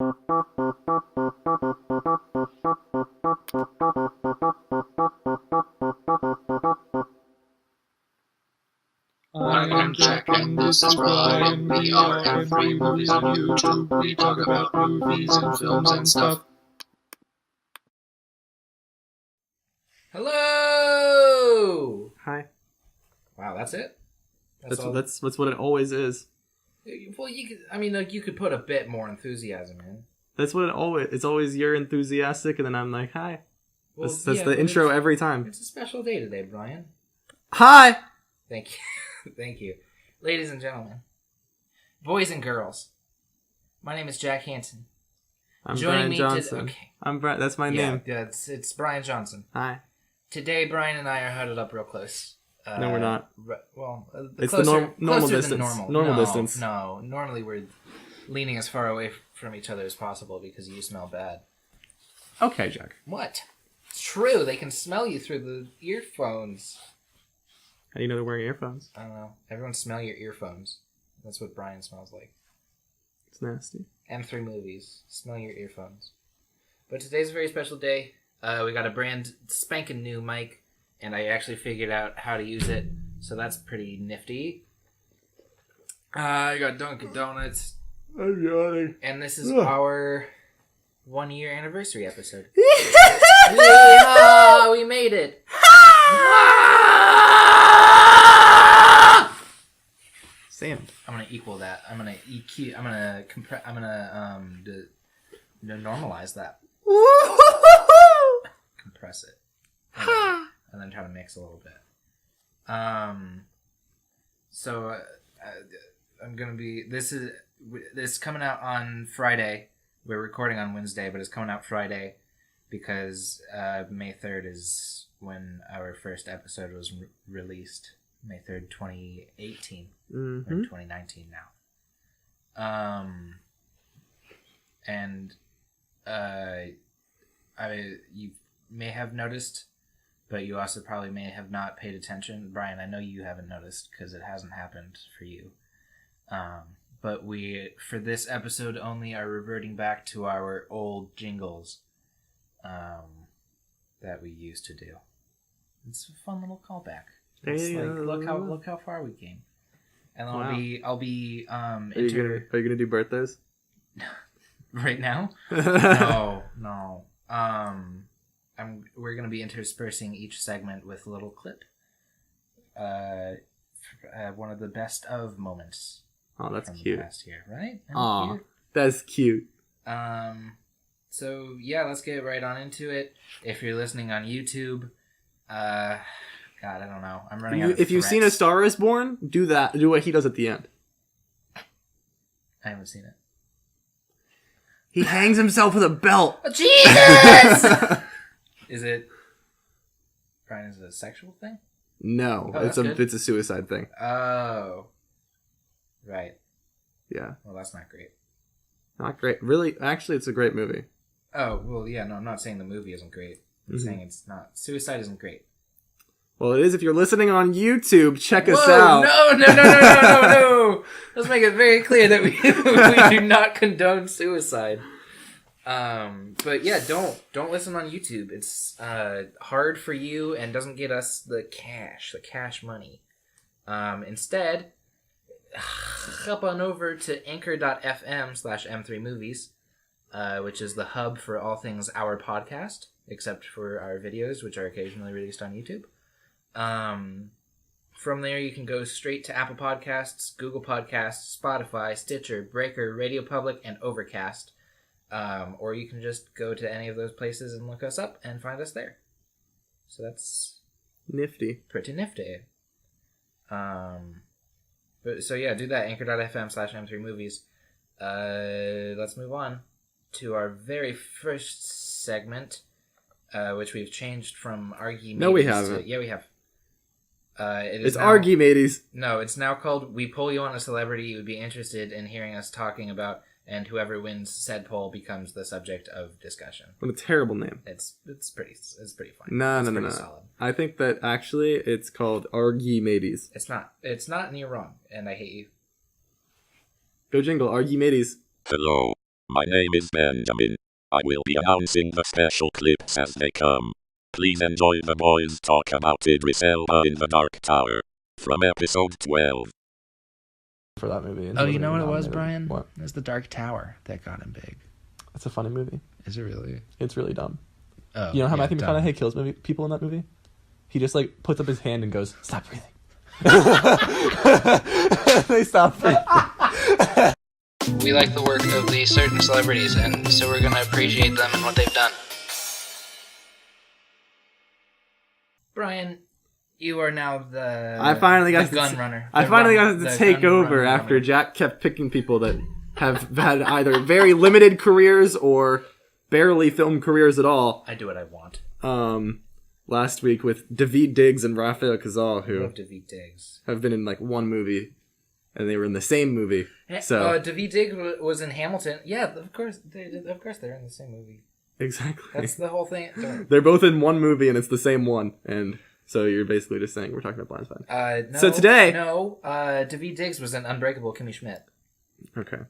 I'm Jack and this is Brian. We are M3 Movies on YouTube. We talk about movies and films and stuff. Hello! Hi. Wow, that's it? That's what it always is. Well, you could put a bit more enthusiasm in. That's what it's always you're enthusiastic and then I'm like, hi. Well, that's the intro every time. It's a special day today, Brian. Hi! Thank you. Thank you. Ladies and gentlemen, boys and girls, my name is Jack Hansen. I'm Brian Johnson. I'm Brian. That's my name. Yeah, it's Brian Johnson. Hi. Today, Brian and I are huddled up real close. No, we're not. It's the normal distance. Normal distance. No, normally we're leaning as far away from each other as possible because you smell bad. Okay, Jack. What? It's true. They can smell you through the earphones. How do you know they're wearing earphones? I don't know. Everyone smell your earphones. That's what Brian smells like. It's nasty. M3 Movies. Smell your earphones. But today's a very special day. We got a brand spanking new mic, and I actually figured out how to use it, so that's pretty nifty. I got Dunkin' Donuts. I'm yawning. And this is our 1-year anniversary episode. Yeah, we made it. Sam. I'm gonna equal that. I'm gonna EQ. I'm gonna compress. I'm gonna normalize that. Compress it, and then try to mix a little bit. So I'm gonna be. This is coming out on Friday. We're recording on Wednesday, but it's coming out Friday because May 3rd is when our first episode was released. May 3rd, 2018. Mm-hmm. We're in 2019 now. You may have noticed, but you also probably may have not paid attention. Brian, I know you haven't noticed because it hasn't happened for you. But we, for this episode only, are reverting back to our old jingles that we used to do. It's a fun little callback. It's look how far we came. And then wow. I'll be Are you gonna do birthdays? Right now? No. We're gonna be interspersing each segment with a little clip. One of the best of moments. Oh, that's from cute. The past year, right? Oh, that's cute. So yeah, let's get right on into it. If you're listening on YouTube, God, I don't know. I'm running out of If you've seen A Star Is Born, do that. Do what he does at the end. I haven't seen it. He hangs himself with a belt. Oh, Jesus! Is it... Brian, is it a sexual thing? No, Oh, it's a suicide thing. Oh. Right. Yeah. Well, that's not great. Not great. Really? Actually, it's a great movie. Oh, well, yeah, no, I'm not saying the movie isn't great. I'm saying it's not. Suicide isn't great. Well, it is if you're listening on YouTube. Check us No. out. Let's make it very clear that we do not condone suicide. But yeah, don't listen on YouTube. It's hard for you and doesn't get us the cash money. Instead, hop on over to anchor.fm/m3movies, which is the hub for all things our podcast, except for our videos, which are occasionally released on YouTube. From there, you can go straight to Apple Podcasts, Google Podcasts, Spotify, Stitcher, Breaker, Radio Public, and Overcast. Or you can just go to any of those places and look us up and find us there. So that's nifty. Pretty nifty. So yeah, do that, anchor.fm/m3movies. Let's move on to our very first segment, which we've changed from Argy. No, we haven't. Yeah, we have. It's Argy Mateys. No, it's now called We Pull You on a Celebrity You Would Be Interested in Hearing Us Talking About, and whoever wins said poll becomes the subject of discussion. What a terrible name. It's pretty fun. No. Solid. I think that actually it's called Argy Mateys. It's not, and you're wrong, and I hate you. Go jingle, Argy Mateys. Hello, My name is Benjamin. I will be announcing the special clips as they come. Please enjoy the boys talk about Idris Elba in The Dark Tower from episode 12. For that movie. Oh, you know what it was, Brian? What? It was The Dark Tower that got him big. It's a funny movie. Is it really? It's really dumb. Oh, You know how yeah, Matthew dumb. McConaughey kills people in that movie? He just like puts up his hand and goes, "Stop breathing." They stop breathing. We like the work of these certain celebrities, and so we're going to appreciate them and what they've done. Brian, you are now the I finally got the gun runner. I finally got to take over after Jack kept picking people that have had either very limited careers or barely film careers at all. I do what I want. Last week with David Diggs and Rafael Casal, I who love David Diggs. have been in like one movie, and they were in the same movie. So David Diggs was in Hamilton. Yeah, of course. They're in the same movie. exactly. That's the whole thing. They're both in one movie, and it's the same one. And so you're basically just saying we're talking about Blind Spot. No, So today, David Diggs was in Unbreakable Kimmy Schmidt. okay.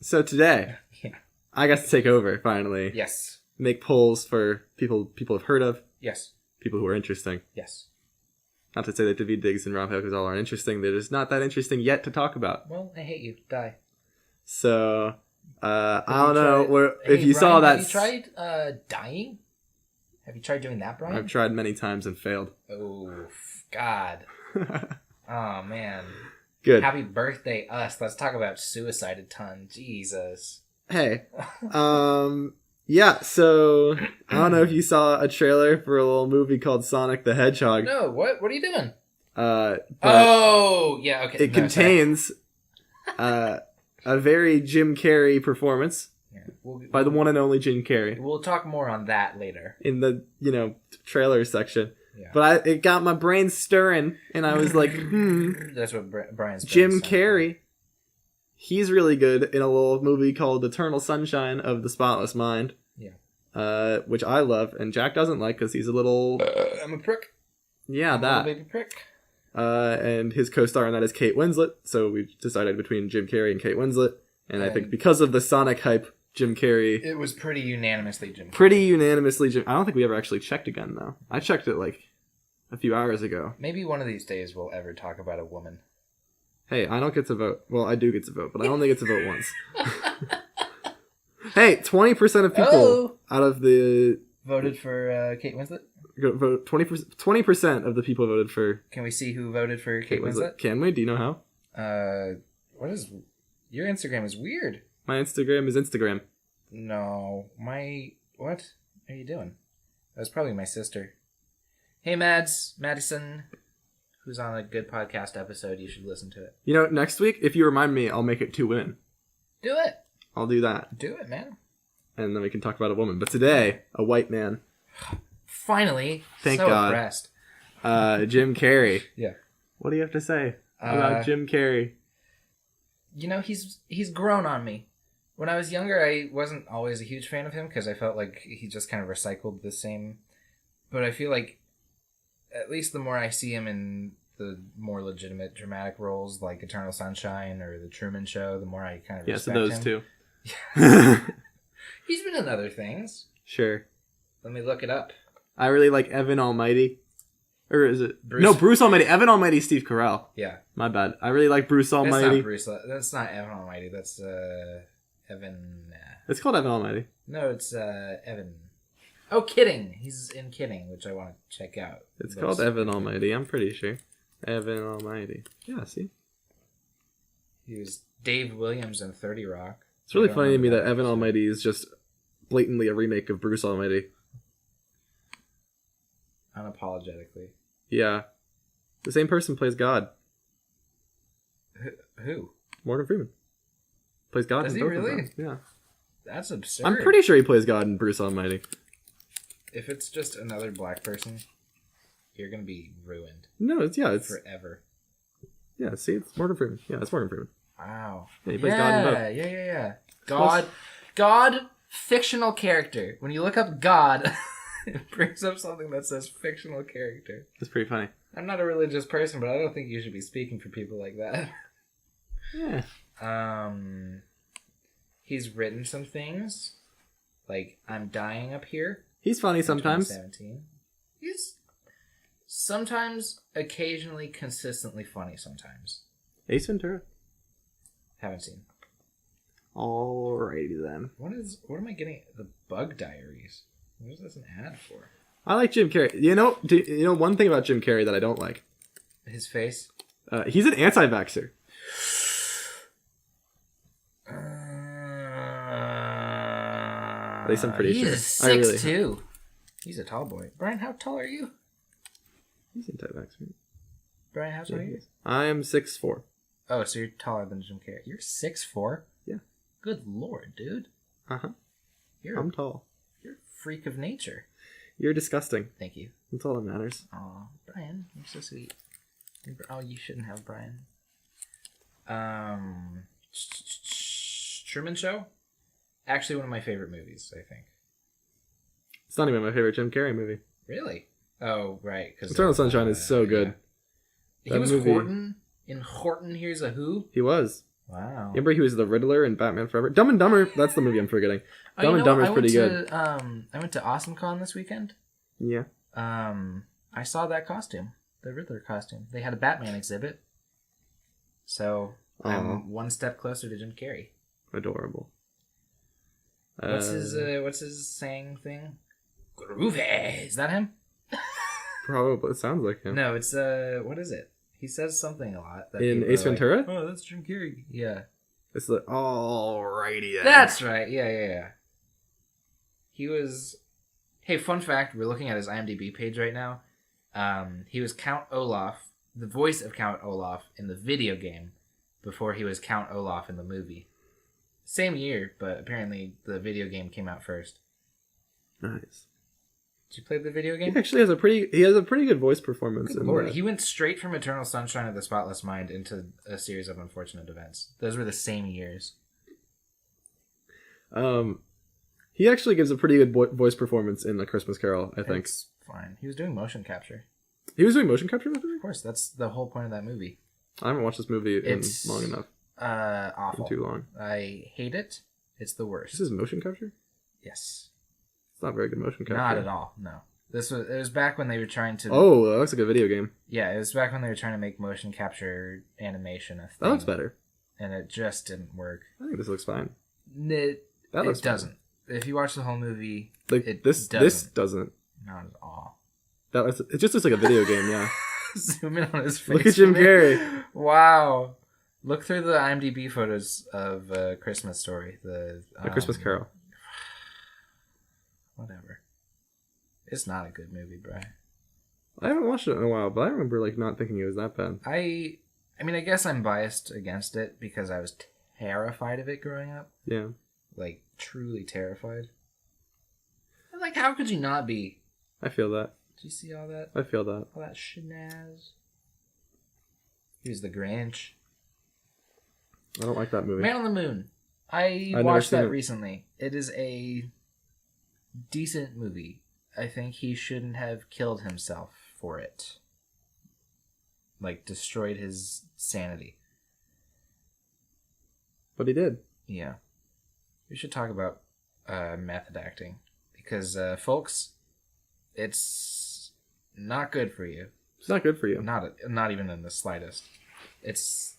So today, Yeah. I got to take over finally. Yes. Make polls for people have heard of, Yes. people who are interesting. Yes. Not to say that David Diggs and Rafael Casal aren't interesting. They're just not that interesting yet to talk about. Well, I hate you. Die. So, I don't know if you Brian, saw that. Have you tried dying? Have you tried doing that, Brian? I've tried many times and failed. Oh, God. Oh, man. Good. Happy birthday, us. Let's talk about suicide a ton. Jesus. Hey. Yeah, so I don't know if you saw a trailer for a little movie called Sonic the Hedgehog. No, what are you doing? But Oh, yeah, okay. it contains a very Jim Carrey performance by the one and only Jim Carrey We'll talk more on that later. in the, trailer section. Yeah. But it got my brain stirring, and I was like, That's what Brian's Jim Carrey, he's really good in a little movie called Eternal Sunshine of the Spotless Mind. Yeah. Which I love, and Jack doesn't like because he's a little... I'm a prick. Yeah, I'm a that. little baby prick. And his co-star in that is Kate Winslet, so we decided between Jim Carrey and Kate Winslet, and I think because of the Sonic hype, Jim Carrey... It was pretty unanimously Jim Carrey. Pretty unanimously Jim... I don't think we ever actually checked again, though. I checked it, like, a few hours ago. Maybe one of these days we'll ever talk about a woman. Hey, I don't get to vote. Well, I do get to vote, but I only get to vote once. Hey, 20% of people out of the... Voted for Kate Winslet? Vote 20% of the people voted for... Can we see who voted for Kate Winslet? Can we? Do you know how? What is... Your Instagram is weird. My Instagram is Instagram. No. What are you doing? That was probably my sister. Hey, Madison, who's on a good podcast episode. You should listen to it. Next week, if you remind me, I'll make it 2 women. Do it. I'll do that. Do it, man. And then we can talk about a woman. But today, a white man. Finally. Thank so God. Impressed. Jim Carrey. Yeah. What do you have to say about Jim Carrey? He's grown on me. When I was younger, I wasn't always a huge fan of him because I felt like he just kind of recycled the same. But I feel like at least the more I see him in the more legitimate dramatic roles like Eternal Sunshine or The Truman Show, the more I kind of respect those him. two. He's been in other things. Sure. Let me look it up. I really like Evan Almighty. Or is it... Bruce? No, Bruce Almighty. Evan Almighty is Steve Carell. Yeah. My bad. I really like Bruce Almighty. That's not Evan Almighty. That's Evan... It's called Evan Almighty. No, it's Evan... Oh, Kidding. He's in Kidding, which I want to check out. It's called Evan Almighty, I'm pretty sure. Evan Almighty. Yeah, see? He was Dave Williams in 30 Rock. It's really funny to me that Evan Almighty is just blatantly a remake of Bruce Almighty. Unapologetically. Yeah. The same person plays God. Who? Morgan Freeman. Plays God Does in he both of really? them. Yeah. That's absurd. I'm pretty sure he plays God in Bruce Almighty. If it's just another black person, you're going to be ruined. No, it's forever. Yeah, see, it's Morgan Freeman. Yeah, it's Morgan Freeman. Wow. Yeah, he plays God in both. Yeah. God, fictional character. When you look up God, it brings up something that says fictional character. That's pretty funny. I'm not a religious person, but I don't think you should be speaking for people like that. Yeah. He's written some things, like I'm Dying Up Here. He's funny sometimes. 2017. He's sometimes, occasionally, consistently funny sometimes. Ace Ventura. Haven't seen. Alrighty then. What am I getting? The Bug Diaries. What is this an ad for? I like Jim Carrey. You know one thing about Jim Carrey that I don't like? His face? He's an anti-vaxxer. At least I'm pretty sure. He's 6'2". He's a tall boy. Brian, how tall are you? He's anti-vaxxer. Brian, how tall are you? I am 6'4". Oh, so you're taller than Jim Carrey. You're 6'4"? Yeah. Good lord, dude. Uh-huh. I'm tall. You're a freak of nature. You're disgusting. Thank you. That's all that matters. Aw, Brian, you're so sweet. Oh, you shouldn't have Brian. Truman Show? Actually, one of my favorite movies, I think. It's not even my favorite Jim Carrey movie. Really? Oh, right. Eternal Sunshine is so good. Yeah. He was Horton in Horton Hears a Who? He was. Wow. Remember he was the Riddler in Batman Forever? Dumb and Dumber, that's the movie I'm forgetting. Dumb and Dumber is pretty good. I went to AwesomeCon this weekend. Yeah. I saw that costume. The Riddler costume. They had a Batman exhibit. So, I'm one step closer to Jim Carrey. Adorable. What's his saying thing? Groovy. Is that him? Probably. It sounds like him. No, it's what is it? He says something a lot. That in Ace Ventura? Like, oh, that's Jim Carrey. Yeah. It's the alrighty then. That's right. Yeah. He was. Hey, fun fact: we're looking at his IMDb page right now. He was Count Olaf, the voice of Count Olaf in the video game, before he was Count Olaf in the movie. Same year, but apparently the video game came out first. Nice. Did you play the video game? He actually has a pretty good voice performance. Good Lord. He went straight from Eternal Sunshine of the Spotless Mind into a series of unfortunate events. Those were the same years. He actually gives a pretty good voice performance in A Christmas Carol, I think. It's fine. He was doing motion capture. He was doing motion capture in that movie? Of course, that's the whole point of that movie. I haven't watched this movie in long enough. Awful. Too long. I hate it. It's the worst. This is motion capture? Yes. It's not very good motion capture. Not at all. No. It was back when they were trying to. Oh, that looks like a video game. Yeah, it was back when they were trying to make motion capture animation a thing. That looks better. And it just didn't work. I think this looks fine. It doesn't. If you watch the whole movie, this doesn't. Not at all. It just looks like a video game. Yeah. Zoom in on his face. Look at Jim Carrey. Wow. Look through the IMDb photos of Christmas Story. The Christmas Carol. Whatever. It's not a good movie, Brian. I haven't watched it in a while, but I remember not thinking it was that bad. I mean, I guess I'm biased against it because I was terrified of it growing up. Yeah. Truly terrified. And how could you not be? I feel that. Did you see all that? I feel that. All that shenaz. He was the Grinch. I don't like that movie. Man on the Moon. I watched that recently. It is a decent movie. I think he shouldn't have killed himself for it. Destroyed his sanity. But he did. Yeah. We should talk about method acting. Because, folks, it's not good for you. It's not good for you. Not even in the slightest. It's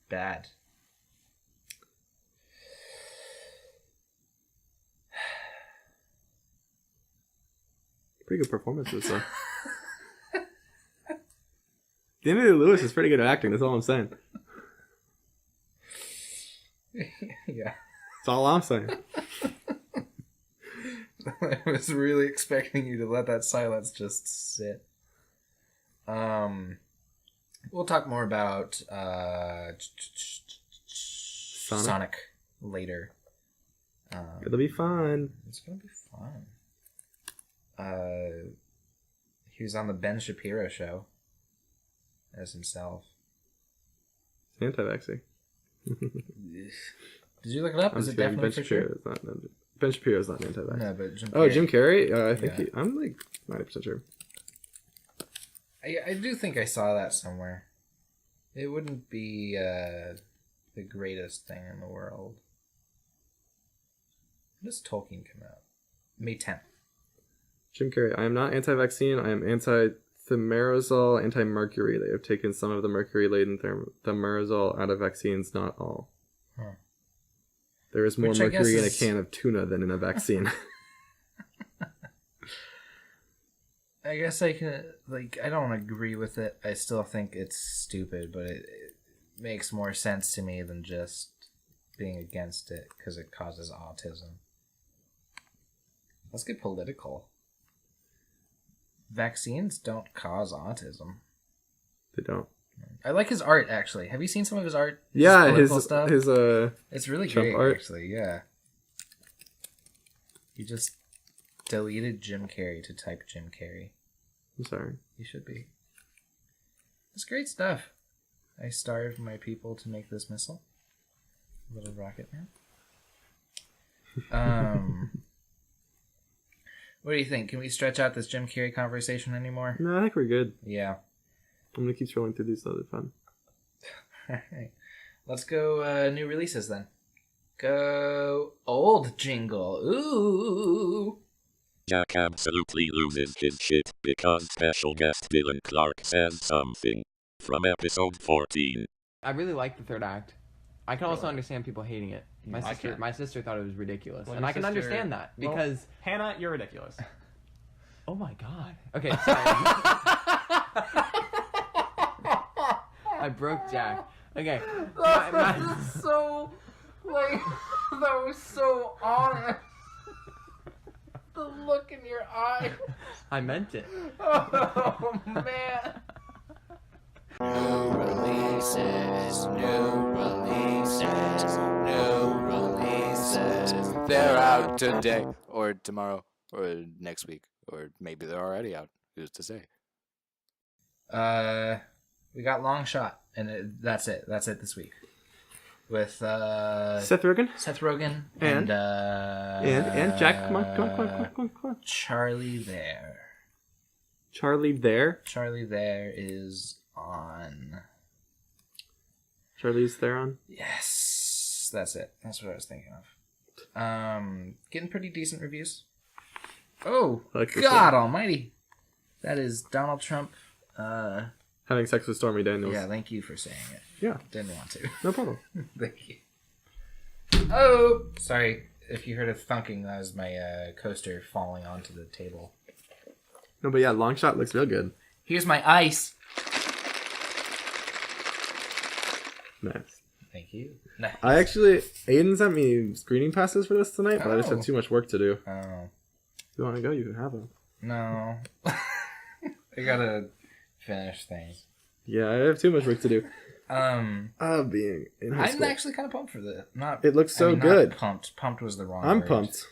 bad. Pretty good performances, though. Daniel Lewis is pretty good at acting, that's all I'm saying. Yeah. That's all I'm saying. I was really expecting you to let that silence just sit. We'll talk more about Sonic later. It'll be fun. It's gonna be fun. He was on the Ben Shapiro show as himself. It's anti-vaxxing. Did you look it up? Is it definitely for sure? Ben Shapiro's not an anti-vax. No, but Jim Carrey. Oh, Jim Carrey? I think I'm 90% sure. I do think I saw that somewhere. It wouldn't be the greatest thing in the world. When does Tolkien come out? May 10th. Jim Carrey. I am not anti-vaccine. I am anti-thimerosal, anti-mercury. They have taken some of the mercury-laden thimerosal out of vaccines, not all. Huh. There is more Which I mercury guess in a is- can of tuna than in a vaccine. I guess I can, like, I don't agree with it. I still think it's stupid, but it makes more sense to me than just being against it because it causes autism. Let's get political. Vaccines don't cause autism. They don't. I like his art, actually. Have you seen some of his art? Yeah, political his stuff? It's really Trump great, art. actually, yeah. He just deleted Jim Carrey to type Jim Carrey. I'm sorry. You should be. It's great stuff. I starved my people to make this missile. Little rocket man. What do you think? Can we stretch out this Jim Carrey conversation anymore? No, I think we're good. Yeah. I'm gonna keep scrolling through these, so they're fun. Alright. Let's go new releases then. Go old jingle. Ooh. Jack absolutely loses his shit because special guest Dylan Clark says something. From episode 14. I really like the third act. I can also understand people hating it. My sister thought it was ridiculous, Well, and your I can sister- understand that because Hannah, you're ridiculous. oh my god. Okay, sorry. I broke Jack. Okay. So, like, that was so honest. The look in your eye. I meant it. Oh, man. New releases, they're out today, or tomorrow, or next week, or maybe they're already out. Who's to say? We got Long Shot, and that's it. That's it this week. With Seth Rogen Seth Rogen And Jack. Come on. Charlie There. Charlie There. Charlie There is on. Charlize Theron. Yes, that's it. That's what I was thinking of. Getting pretty decent reviews. Oh, I like this God one. Almighty! That is Donald Trump. Having sex with Stormy Daniels. Yeah, thank you for saying it. Yeah, Didn't want to. no problem. Thank you. Oh, sorry. If you heard a thunking, that was my coaster falling onto the table. No, but yeah, Long Shot looks real good. Here's my ice. Nice. Thank you. Nice. Aiden sent me screening passes for this tonight, but I just Oh. have too much work to do. Oh, If you want to go, you can have them. no. I gotta finish things. Yeah, I have too much work to do. Being in high I'm school. actually kind of pumped for this. Not. It looks so I mean, good. Not pumped. Pumped was the wrong I'm word. pumped.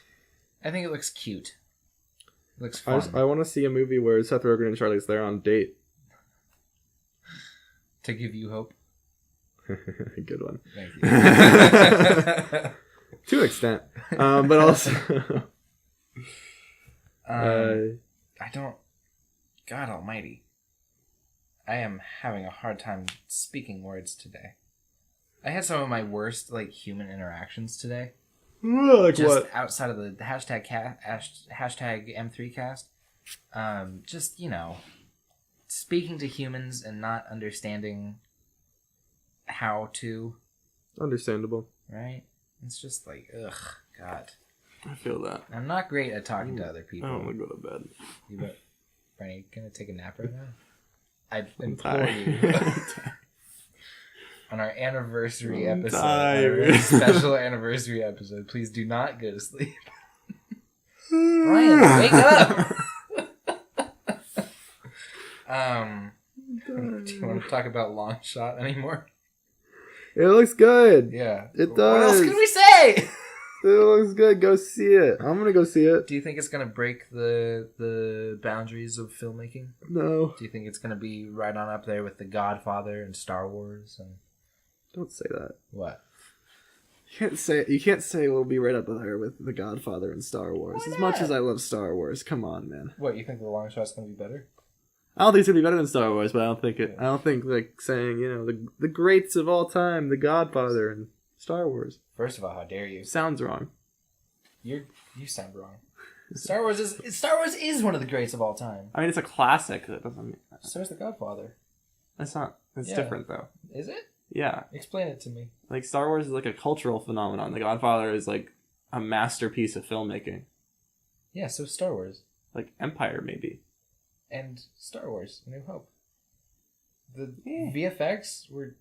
I think it looks cute. It looks I fun. want to see a movie where Seth Rogen and Charlize Theron date. To give you hope. Good one. Thank you. To an extent. But also... I don't... God almighty. I am having a hard time speaking words today. I had some of my worst, human interactions today. like Just what? outside of the hashtag M3cast. Just, speaking to humans and not understanding how to, Understandable. right? It's just ugh, God. I feel that. I'm not great at talking to other people. I don't want to go to bed. You bet. Are you gonna take a nap right now? I implore tired. you. On our anniversary I'm episode, tired. our special anniversary episode, please do not go to sleep. Brian, wake up! Do you want to talk about Long Shot anymore? It looks good. Yeah. It What does. else can we say? It looks good. Go see it. I'm gonna go see it. Do you think it's gonna break the boundaries of filmmaking? No, Do you think it's gonna be right on up there with The Godfather and Star Wars and don't say that. what? You can't say we'll be right up there with The Godfather and Star Wars. Why As much not? as I love Star Wars, come on, man. What, you think The Long Shot's gonna be better? I don't think it's gonna be better than Star Wars, but I don't think saying the greats of all time, The Godfather and Star Wars First of all, how dare you? sounds wrong. You sound wrong. Star Wars is one of the greats of all time. I mean, it's a classic. That doesn't mean... So is The Godfather. It's not. It's Yeah. different, though. Is it? Yeah. Explain it to me. Like, Star Wars is like a cultural phenomenon. The Godfather is like a masterpiece of filmmaking. Yeah, so Star Wars. Like Empire, maybe. And Star Wars, A New Hope. The Yeah. VFX were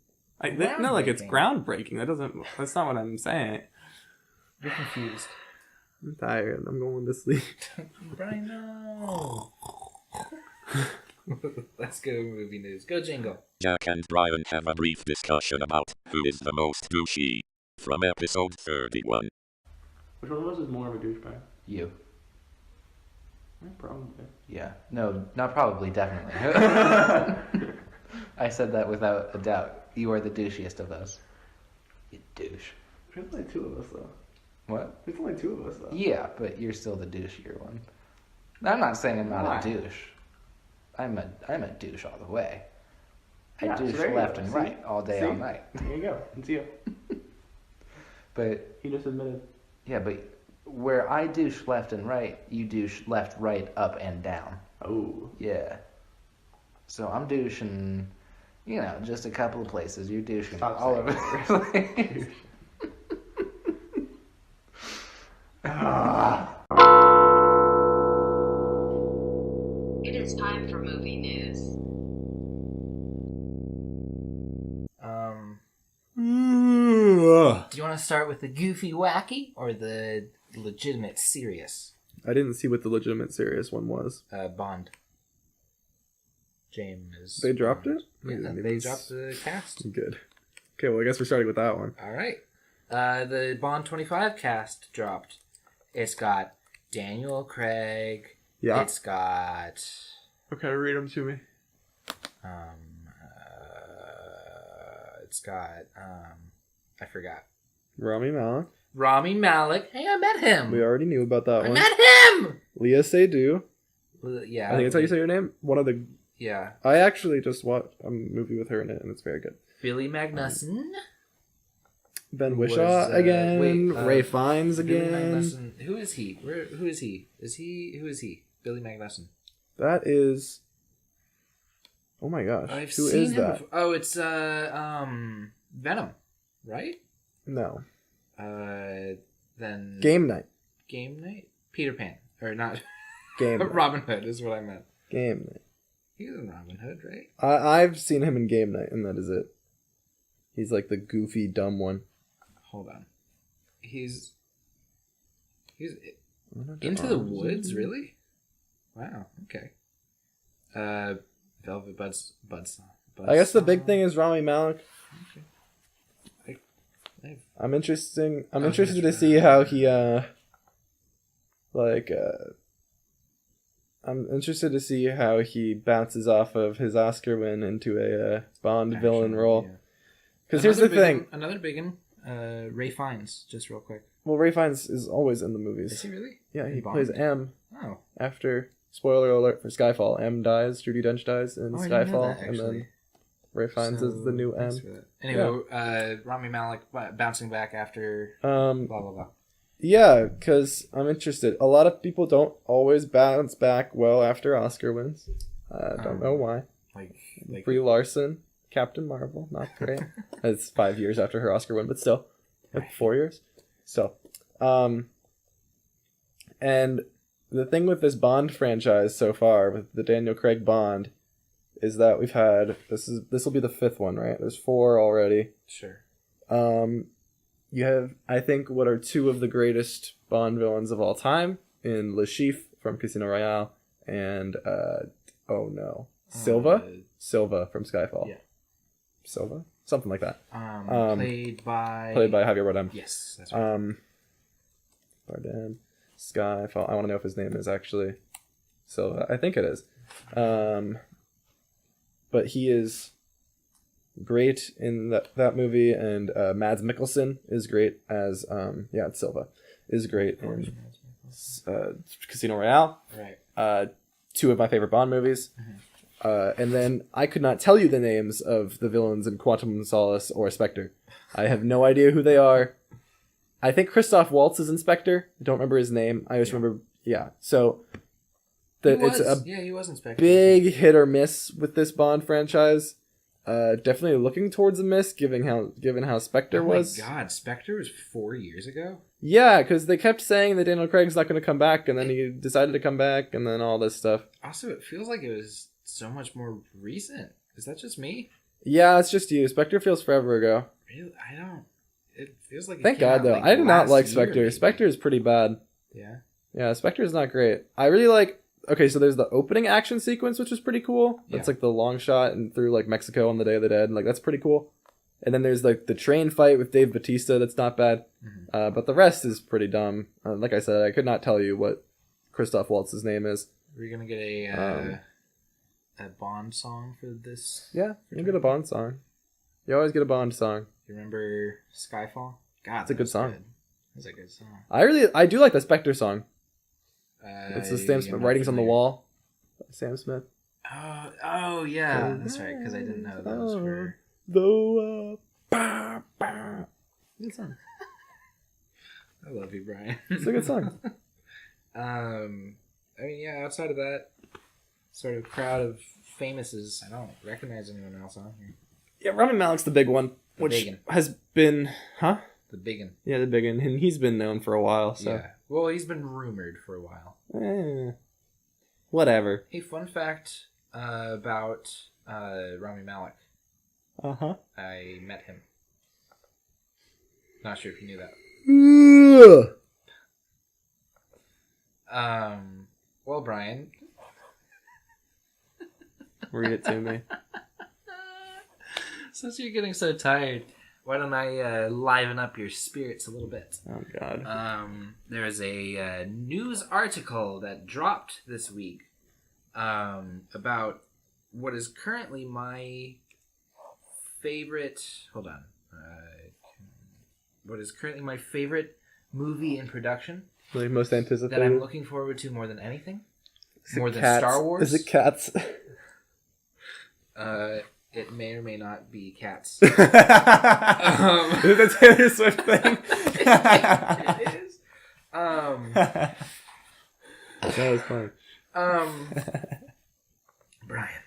No, like, it's groundbreaking. That's not what I'm saying. You're confused. I'm tired. I'm going to sleep. Brian, no. Let's go movie news. Go Jingle. Jack and Brian have a brief discussion about who is the most douchey. From episode 31. Which one of us is more of a douchebag? You. Probably. Yeah. No, not probably, definitely. I said that without a doubt. You are the douchiest of us. You douche. There's only two of us, though. What? There's only two of us, though. Yeah, but you're still the douchier one. I'm not saying I'm not Why? a douche. I'm a douche all the way. I Yeah, so douche there you left go. and See? right all day, See? all night. There you go. It's you. But He just admitted. yeah, but where I douche left and right, you douche left, right, up, and down. Oh. Yeah. So I'm douching, just a couple of places. You're douching Stop all saying over the place. It is time for movie news. Do you want to start with the goofy wacky or the legitimate serious? I didn't see what the legitimate serious one was. Bond. James. They dropped it? Yeah, Maybe they it's- dropped the cast. Good. Okay, well, I guess we're starting with that one. All right. The Bond 25 cast dropped. It's got Daniel Craig. Yeah. It's got Okay, read them to me. I forgot. Rami Malek. Rami Malek. Hey, I met him. We already knew about that I one. met him. Leah Seydoux. Yeah. I think that's how you say your name. One of the... Yeah. I actually just watched a movie with her in it, and it's very good. Billy Magnussen. Ben Was, Whishaw again. wait, Ray Fiennes Billy again. Magnussen. Who is he? Who is he? Who is he? Billy Magnussen. That is... Oh my gosh. I've Who seen is him that? before. Oh, it's Venom, right? No. Then Game Night. Game Night. Peter Pan, or not? Game Night. Robin Hood is what I meant. Game Night. He was in Robin Hood, right? I've seen him in Game Night, and that is it. He's like the goofy, dumb one. Hold on. He's Into the Woods, really? Wow. Okay. Velvet Buzzsaw. I guess the big thing is Rami Malek. I've- I'm interested Oh, to here's see Rami. how he I'm interested to see how he bounces off of his Oscar win into a Bond villain role. Yeah. Because here's the thing. Another big one. Ray Fiennes, just real quick. Well, Ray Fiennes is always in the Is movies. he really? Yeah, he In Bond? plays M Oh. after. Spoiler alert for Skyfall. M dies. Judi Dench dies in Oh, I didn't know Skyfall, that, and then actually. Ray Fiennes is the new thanks M. for that. Anyway, Rami Malek bouncing back after blah blah blah. Yeah, because I'm interested. A lot of people don't always bounce back well after Oscar wins. I don't know why. Like Brie Larson, Captain Marvel, not great. It's 5 years after her Oscar win, but still, like 4 years. So, and the thing with this Bond franchise so far, with the Daniel Craig Bond, is that we've had this will be the fifth one, right? There's 4 already. sure. You have, I think, what are 2 of the greatest Bond villains of all time in Le Chiffre from Casino Royale and Silva from Skyfall. Yeah. Silva, something like that. Played by Javier Bardem. Yes, that's right. Bardem, Skyfall. I want to know if his name is actually Silva. I think it is. But he is great in that movie, and Mads Mikkelsen is great as it's Silva is great in Casino Royale. Right. 2 of my favorite Bond movies. And then I could not tell you the names of the villains in Quantum of Solace or Spectre. I have no idea who they are. I think Christoph Waltz is Inspector. I don't remember his name. I just remember. Yeah. So it's a he was Inspector. big hit or miss with this Bond franchise. Definitely looking towards a miss, given how Spectre was. Oh my god, Spectre was 4 years ago? Yeah, because they kept saying that Daniel Craig's not going to come back, and then he decided to come back, and then all this stuff. Also, it feels like it was so much more recent. Is that just me? Yeah, it's just you. Spectre feels forever ago. Really? I don't... It feels like it Thank came God, out, though. like, I do not last like year, Spectre. maybe. Spectre is pretty bad. Yeah? Yeah, Spectre is not great. I really like... Okay, so there's the opening action sequence, which is pretty cool. That's like the long shot and through like Mexico on the Day of the Dead. And, like, that's pretty cool. And then there's like the train fight with Dave Bautista. That's not bad. Mm-hmm. But the rest is pretty dumb. Like I said, I could not tell you what Christoph Waltz's name is. We're gonna get a Bond song for this. Yeah, you get a Bond song. You always get a Bond song. You remember Skyfall? God, It's a good song. That's a good song. I do like the Spectre song. It's the Sam I'm Smith not Writings on the familiar. Wall. Sam Smith. Oh yeah, that's right. Because I didn't know those were. Though, Good song. I love you, Brian. It's a good song. I mean, yeah. Outside of that sort of crowd of famouses, I don't recognize anyone else on here. Yeah, Rami Malek's the big one, which biggin. has been, The biggin. Yeah, the big one, and he's been known for a while. So, Yeah. Well, he's been rumored for a while. Whatever. Hey, fun fact about Rami Malek. I met him. Not sure if you knew that. Well, Brian. Read it to me. Since you're getting so tired, why don't I liven up your spirits a little bit? Oh, God. There is a news article that dropped this week about what is currently my favorite... Hold on. What is currently my favorite movie in production. Like most anticipated. That I'm looking forward to more than anything. More than Cats? Star Wars. Is it Cats? It may or may not be Cats. Is it the Taylor Swift thing? It is. That was fun. Brian.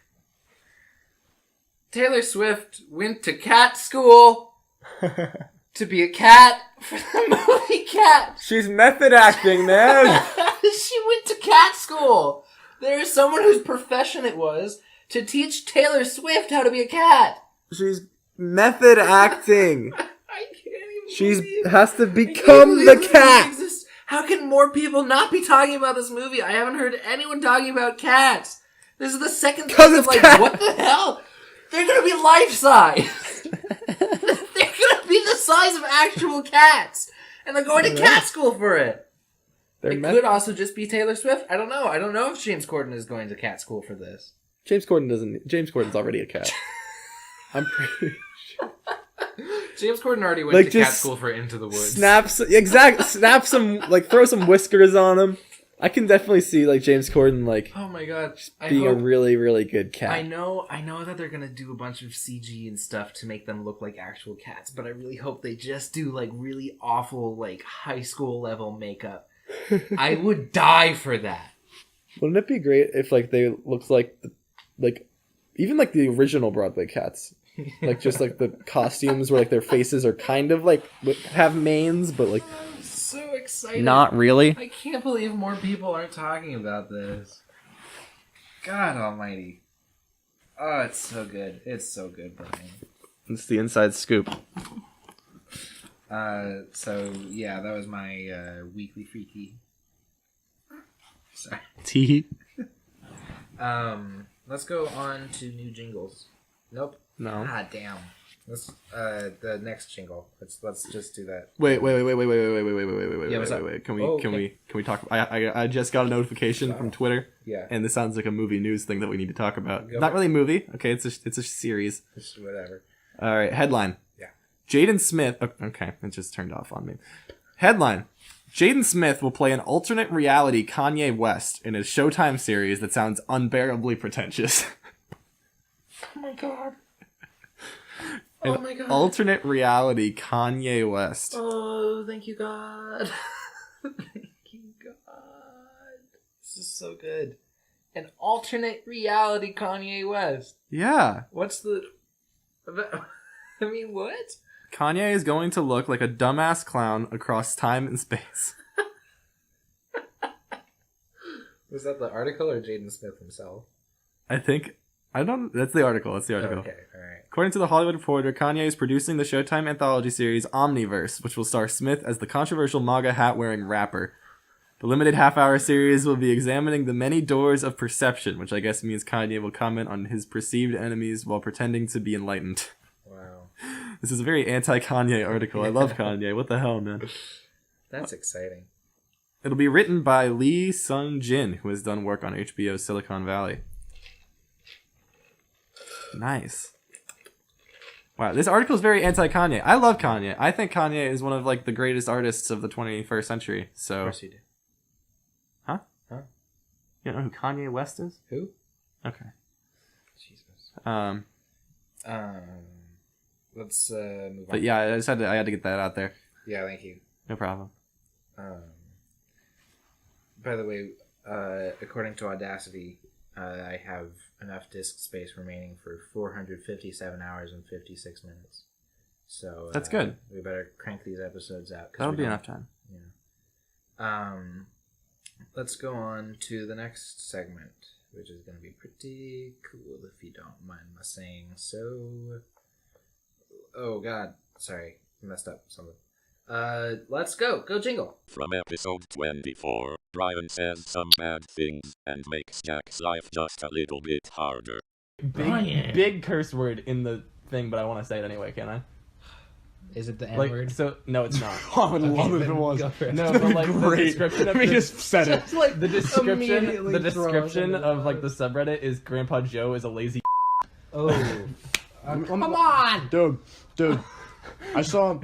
Taylor Swift went to cat school to be a cat for the movie Cats. She's method acting, man. She went to cat school. There is someone whose profession it was to teach Taylor Swift how to be a cat. She's method acting. I can't even She's believe has to I can't become believe the this cat. movie exists. How can more people not be talking about this movie? I haven't heard anyone talking about cats. This is the second thing of it's like, cats. what the hell? They're gonna be life-size. They're gonna be the size of actual cats. And they're going to cat school for it. It could also just be Taylor Swift. I don't know. I don't know if James Corden is going to cat school for this. James Corden's already a cat. I'm pretty sure. James Corden already went Like, to cat just school for Into the Woods. Snap some, like, throw some whiskers on him. I can definitely see, like, James Corden, like, Oh my god. being a really, really good cat. I know that they're gonna do a bunch of CG and stuff to make them look like actual cats, but I really hope they just do, like, really awful, like, high school level makeup. I would die for that. Wouldn't it be great if, like, they looked like, even, like, the original Broadway cats? Like, just, like, the costumes where, like, their faces are kind of, like, have manes, but, like... I'm so excited. Not really. I can't believe more people aren't talking about this. God almighty. Oh, it's so good. It's so good, Brian. It's the inside scoop. So, yeah, that was my weekly free tea. Sorry. Tea? Let's go on to new jingles. Nope. No. Ah, damn. Let's the next jingle. Let's just do that. Wait. Yeah, what's up? Can Oh, we talk? I just got a notification from Twitter. Yeah. And this sounds like a movie news thing that we need to talk about. Go Not for really a movie. Okay, it's a series. Just whatever. All right, headline. Yeah. Jaden Smith. Okay, it just turned off on me. Headline. Jaden Smith will play an alternate reality Kanye West in a Showtime series that sounds unbearably pretentious. Oh my god. Oh An my god. alternate reality Kanye West. Oh, thank you, God. Thank you, God. This is so good. An alternate reality Kanye West. Yeah. What's the... I mean, what? Kanye is going to look like a dumbass clown across time and space. Was that the article or Jaden Smith himself? That's the article. That's the article. Okay, alright. According to The Hollywood Reporter, Kanye is producing the Showtime anthology series Omniverse, which will star Smith as the controversial MAGA hat-wearing rapper. The limited half-hour series will be examining the many doors of perception, which I guess means Kanye will comment on his perceived enemies while pretending to be enlightened. Wow. This is a very anti-Kanye article. I love Kanye. What the hell, man? That's exciting. It'll be written by Lee Sung-jin, who has done work on HBO's Silicon Valley. Nice. Wow, this article is very anti-Kanye. I love Kanye. I think Kanye is one of like the greatest artists of the 21st century. So, Of course you do. huh? Huh? You don't know who Kanye West is? Who? Okay. Jesus. Let's move on. But yeah, I had to get that out there. Yeah, thank you. No problem. By the way, according to Audacity, I have enough disk space remaining for 457 hours and 56 minutes. So That's good. We better crank these episodes out. That'll be enough time. Yeah. Let's go on to the next segment, which is going to be pretty cool if you don't mind my saying so. Oh God, sorry, I messed up something. Let's go. Go jingle. From episode 24, Brian says some bad things and makes Jack's life just a little bit harder. Big curse word in the thing, but I want to say it anyway, can I? Is it the Like, N-word? so, no, it's not. I would love it if it was. No, but like the Great. description of Let me just said it. the description immediately of like the subreddit is Grandpa Joe is a lazy. Oh. Come on, dude. I saw.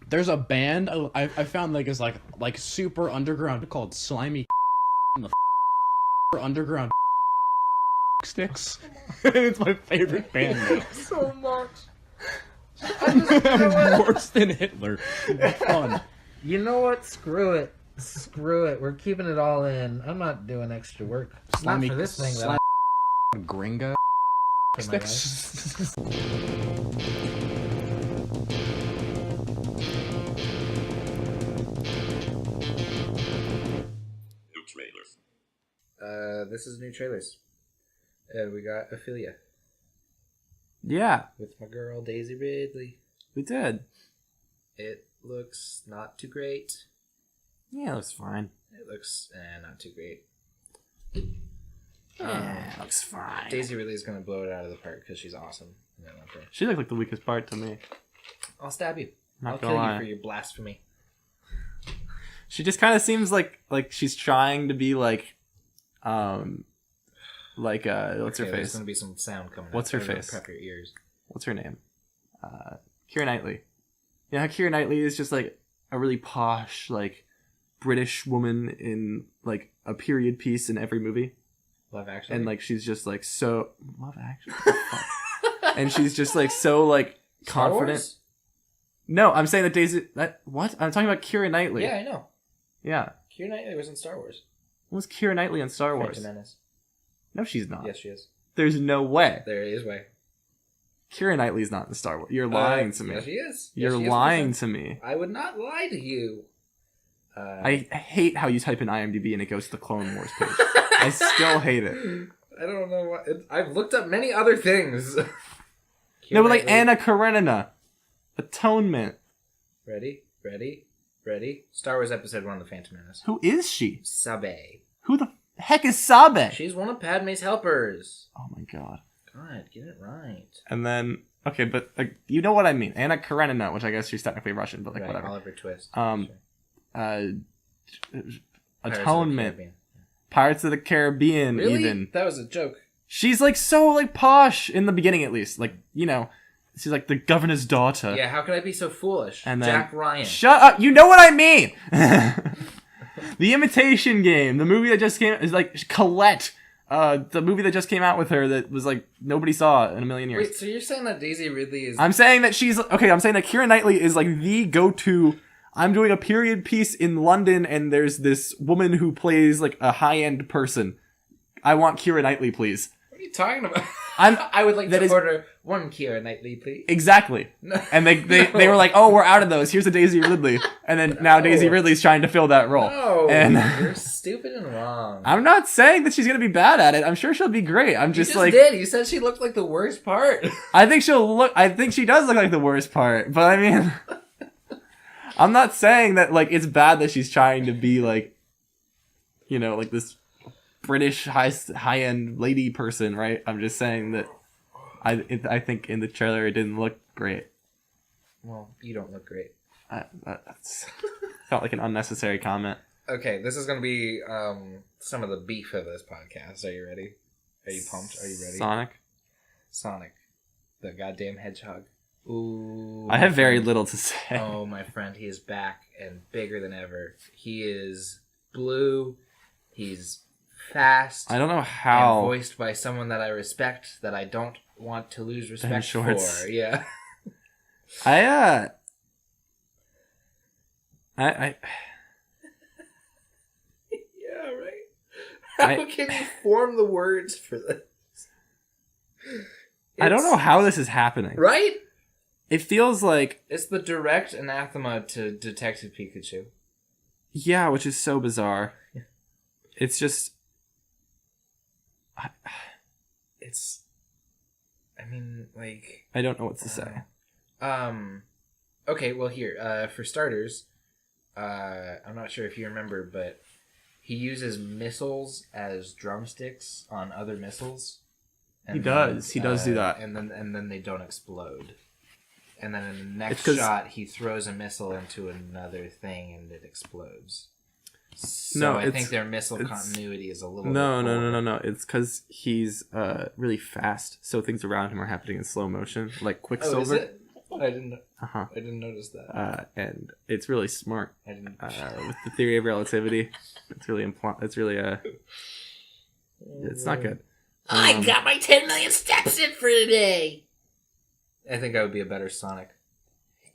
There's a band I found like is like super underground called Slimy and the underground sticks. It's my favorite band name. So much. I'm worse than Hitler. Fun. You know what? Screw it. We're keeping it all in. I'm not doing extra work. Slimy, Not for this thing, though. slimy gringa For my life. sticks. New trailers. This is new trailers. And we got Ophelia Yeah, with my girl Daisy Ridley. we did. It looks not too great. Yeah, it looks fine. It looks not too great. Yeah, it looks fine. Daisy Ridley is gonna blow it out of the park because she's awesome. And I love her. She looked like the weakest part to me. I'll stab you. Not I'll gonna kill lie. you for your blasphemy. She just kind of seems like she's trying to be like what's her There's face? gonna be some sound coming. What's up. her Everyone face? Prep your ears. What's her name? Keira Knightley. Yeah, Keira Knightley is just like a really posh, like British woman in like a period piece in every movie, Love Actually. and like she's just like so Love Actually, and she's just like so like Star confident. Wars? No, I'm saying what? I'm talking about Keira Knightley. Yeah, I know. Yeah. Keira Knightley was in Star Wars. What was Keira Knightley in Star Wars? Phantom Menace. No, she's not. Yes, she is. There's no way. There is way. Keira Knightley's not in Star Wars. You're lying to me. Yes, she is. You're Yes, she is, lying 100%. to me. I would not lie to you. I hate how you type in IMDb and it goes to the Clone Wars page. I still hate it. I don't know what. I've looked up many other things. No, but like Knightley. Anna Karenina. Atonement. Ready? Star Wars Episode 1, The Phantom Menace. Who is she? Sabe. Who the heck is Sabe? She's one of Padme's helpers. Oh my god. God, get it right. And then, okay, but like, you know what I mean. Anna Karenina, which I guess she's technically Russian, but like Right, whatever. Oliver Twist. Um, Sure. Atonement. Pirates of the Caribbean. Pirates of the Caribbean, Really? even. That was a joke. She's like so like posh in the beginning, at least. Like, you know, she's like the governor's daughter. Yeah, how could I be so foolish? And then, Jack Ryan. Shut up! You know what I mean. The Imitation Game, the movie that just came, is like Colette, the movie that just came out with her that was like nobody saw in a million years. Wait, so you're saying that Daisy Ridley is? I'm saying that I'm saying that Keira Knightley is like the go-to. I'm doing a period piece in London, and there's this woman who plays like a high-end person. I want Keira Knightley, please. What are you talking about? I would like to order one Keira Knightlly, please. Exactly. And they were like, oh, we're out of those. Here's a Daisy Ridley. And then now Daisy Ridley's trying to fill that role. No, and you're stupid and wrong. I'm not saying that she's going to be bad at it. I'm sure she'll be great. I'm just like... did. You said she looked like the worst part. I think she does look like the worst part. But I mean... I'm not saying that like it's bad that she's trying to be like, you know, like this British high-end lady person, right? I'm just saying that I think in the trailer it didn't look great. Well, you don't look great. That's felt like an unnecessary comment. Okay, this is going to be some of the beef of this podcast. Are you ready? Are you pumped? Are you ready? Sonic. The goddamn hedgehog. Ooh. I have very little to say. Oh, my friend, he is back and bigger than ever. He is blue. He's fast. I don't know how. And voiced by someone that I respect, that I don't want to lose respect for. Yeah. I yeah, right. How can you form the words for this? I don't know how this is happening. Right? It feels like... It's the direct anathema to Detective Pikachu. Yeah, which is so bizarre. It's just... It's... I mean, like... I don't know what to say. Okay, well, here. For starters, I'm not sure if you remember, but he uses missiles as drumsticks on other missiles. He does do that. And then they don't explode. And then in the next shot, he throws a missile into another thing and it explodes. So I think their missile continuity is a little No. It's because he's really fast, so things around him are happening in slow motion, like Quicksilver. Oh, is it? I didn't notice that. And it's really smart. I didn't. With the theory of relativity, it's really it's not good. I got my 10 million steps in for today. I think I would be a better Sonic.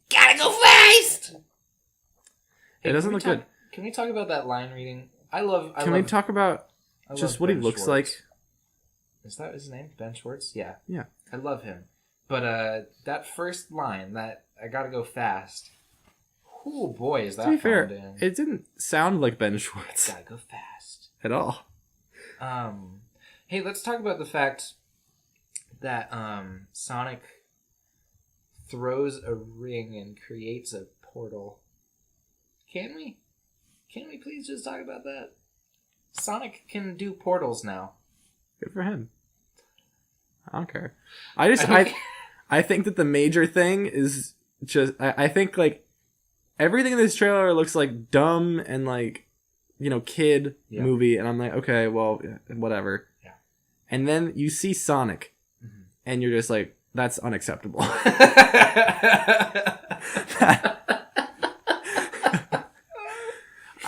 Gotta go fast! It doesn't look good. Can we talk about that line reading? Can we talk about just what he looks like? Is that his name? Ben Schwartz? Yeah. Yeah. I love him. But that first line, that I gotta go fast. Oh boy, is that to be fair, in. It didn't sound like Ben Schwartz. Gotta go fast. At all. Hey, let's talk about the fact that Sonic throws a ring and creates a portal. Can we? Can we please just talk about that? Sonic can do portals now. Good for him. I don't care. I think that the major thing is just I think like everything in this trailer looks like dumb and like, you know, kid movie, and I'm like, okay, well, whatever. Yeah. And then you see Sonic, and you're just like, that's unacceptable.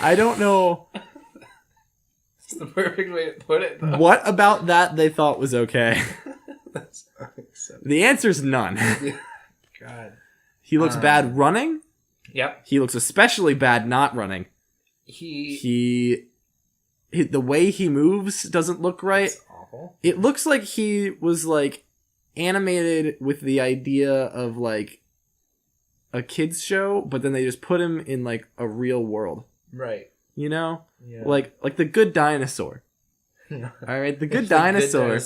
I don't know. It's the perfect way to put it, though. What about that they thought was okay? That's unacceptable. The answer's none. God. He looks bad running. Yep. He looks especially bad not running. The way he moves doesn't look right. That's awful. It looks like he was like animated with the idea of like a kids show, but then they just put him in like a real world. Right. You know? Yeah. Like The Good Dinosaur. All right, The Good Dinosaur.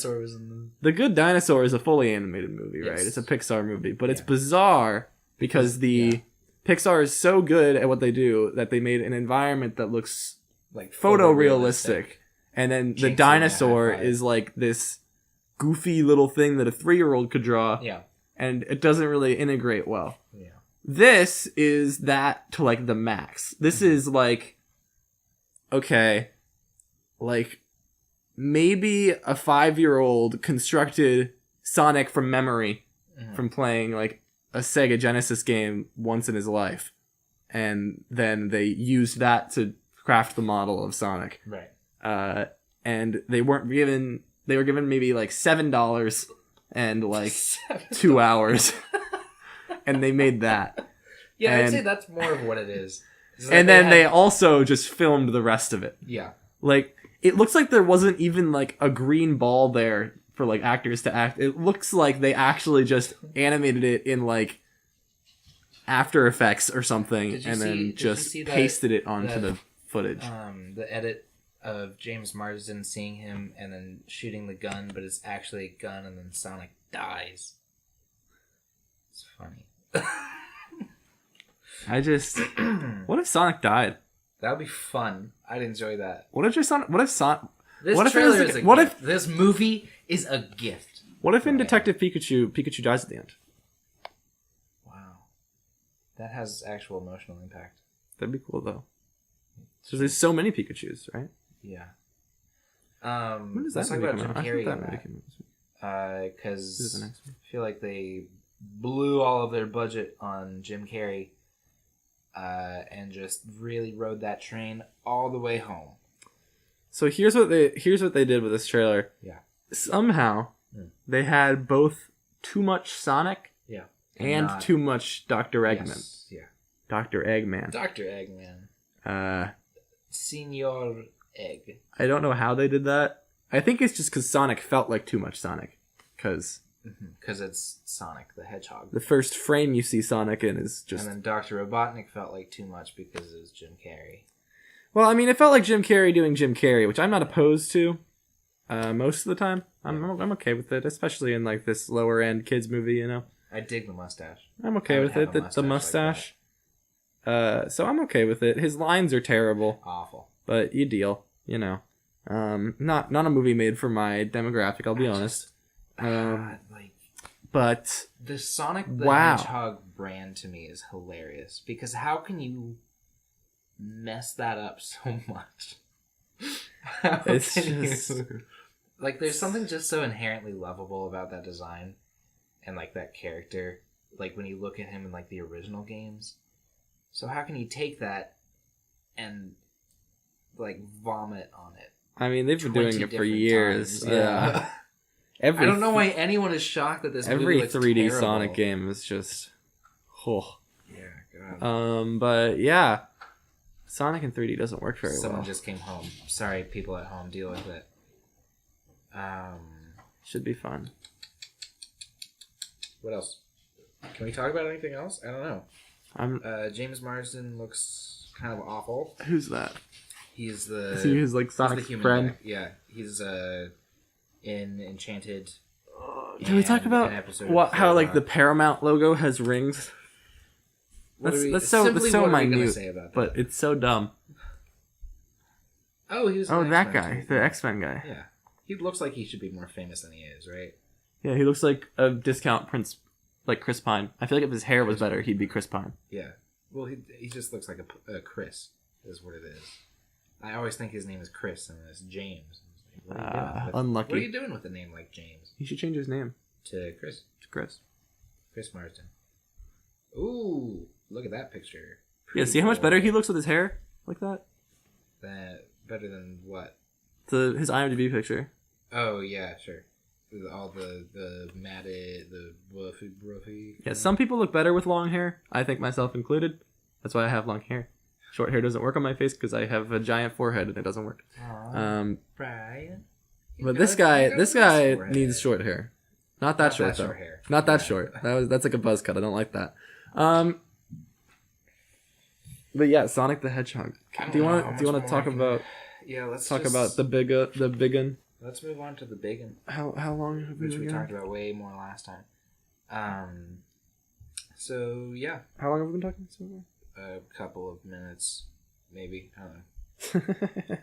The Good Dinosaur is a fully animated movie, right? It's a Pixar movie, but it's bizarre because Pixar is so good at what they do that they made an environment that looks like photorealistic, and then the dinosaur is like this goofy little thing that a 3-year-old could draw. Yeah. And it doesn't really integrate well. Yeah. This is that to like the max. This is like, okay, like maybe a 5-year-old constructed Sonic from memory from playing like a Sega Genesis game once in his life. And then they used that to craft the model of Sonic. Right. and they were given maybe like $7 and like 2 hours, and they made that. Yeah, and, I'd say that's more of what it is. And then they also just filmed the rest of it. Yeah. Like, it looks like there wasn't even like a green ball there for like actors to act. It looks like they actually just animated it in like After Effects or something, and then just pasted it onto the footage. The edit of James Marsden seeing him and then shooting the gun, but it's actually a gun, and then Sonic dies. It's funny. What if Sonic died? That would be fun. I'd enjoy that. This movie is a gift. What if in Detective Pikachu dies at the end? Wow. That has actual emotional impact. That'd be cool, though. So there's so many Pikachus, right? Yeah. When does that let's talk movie about come Jim out? Carrey. Because I feel like they blew all of their budget on Jim Carrey and just really rode that train all the way home. So here's what they did with this trailer. Yeah. Somehow they had both too much Sonic and too much Dr. Eggman. Yes. Yeah. Dr. Eggman. Dr. Eggman. Senor Egg. I don't know how they did that. I think it's just because Sonic felt like too much Sonic. Because it's Sonic the Hedgehog. The first frame you see Sonic in is just... And then Dr. Robotnik felt like too much because it was Jim Carrey. Well, I mean, it felt like Jim Carrey doing Jim Carrey, which I'm not opposed to most of the time. I'm okay with it, especially in like this lower end kids movie, you know. I dig the mustache. I'm okay with it. The mustache. Like so I'm okay with it. His lines are terrible. Awful. But you deal, you know. Not a movie made for my demographic, I'll be honest. But the Sonic the Hedgehog brand to me is hilarious because how can you mess that up so much? It's just like there's something just so inherently lovable about that design and like that character. Like when you look at him in like the original games, so how can you take that and like vomit on it? I mean, they've been doing it for years. Yeah. I don't know why anyone is shocked that this movie looks 3D terrible. Sonic game is just, Yeah, God. But yeah, Sonic in 3D doesn't work very well. Someone just came home. Sorry, people at home, deal with it. Should be fun. What else? Can we talk about anything else? I don't know. James Marsden looks kind of awful. Who's that? He's the... Is he his like Sonic's friend? Guy. Yeah, he's in Enchanted. Can we talk about how like the Paramount logo has rings? That's so minute, but it's so dumb. Oh, he was. That guy, the X-Men guy. Yeah, he looks like he should be more famous than he is, right? Yeah, he looks like a discount Prince, like Chris Pine. I feel like if his hair was better, he'd be Chris Pine. Yeah, well, he just looks like a Chris, is what it is. I always think his name is Chris and it's James. What are you doing unlucky. What are you doing with a name like James? He should change his name to Chris. Chris Marsden. Ooh, look at that picture. Pretty see how much better he looks with his hair like that? Better than what? His IMDb picture. Oh yeah, sure. All the matted, the roughy. Yeah, some people look better with long hair. I think myself included. That's why I have long hair. Short hair doesn't work on my face because I have a giant forehead and it doesn't work. Brian. But this guy needs short hair. Not that short though. Not that short. That's like a buzz cut. I don't like that. But yeah, Sonic the Hedgehog. Do you want to talk about? Yeah, let's talk about the big un. Let's move on to the big un. How long have we been talked about way more last time. So yeah. How long have we been talking so far? A couple of minutes, maybe. I don't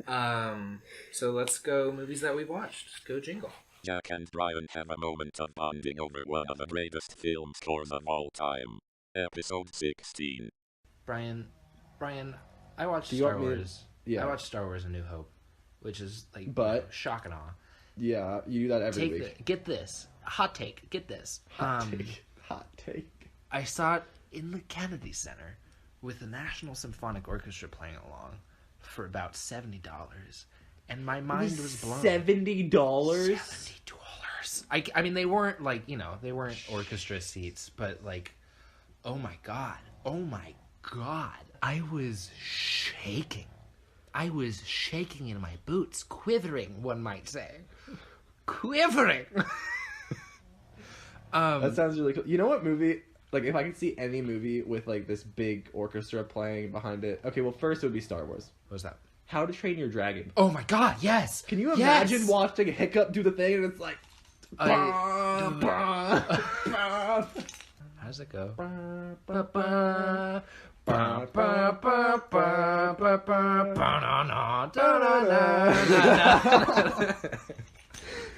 know. So let's go movies that we've watched. Go jingle. Jack and Brian have a moment of bonding over one of the greatest film scores of all time. Episode 16. Brian, I watched Star Wars. I watched Star Wars: A New Hope, which is like shock and awe. Yeah, you do that every week. Get this. Hot take. Get this. Hot take. I saw it in the Kennedy Center with the National Symphonic Orchestra playing along for about $70. and my mind was blown. $70. $70. I mean, they weren't like, they weren't orchestra seats, but like, oh my god, I was shaking. I was shaking in my boots, quivering, one might say. Quivering. That sounds really cool. You know what movie? Like, if I could see any movie with like this big orchestra playing behind it. Okay, well, first it would be Star Wars. What was that? How to Train Your Dragon. Oh my god, yes! Can you imagine watching Hiccup do the thing and it's like... How does it go?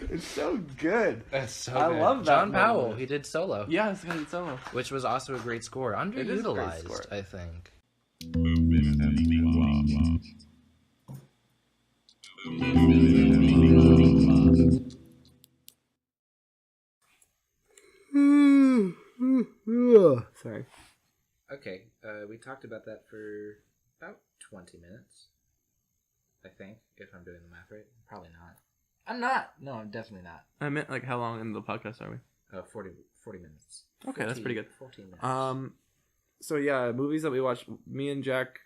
It's so good. That's so I good. love that John Powell, moment. he did solo. Yeah, it's good solo. Which was also a great score. It is a great Underutilized, score. I think. Sorry. Okay, we talked about that for about 20 minutes. I think, if I'm doing the math right. Probably not. I'm not. No, I'm definitely not. I meant, like, how long into the podcast are we? 40 minutes. Okay, that's pretty good. 14 minutes. So yeah, movies that we watched. Me and Jack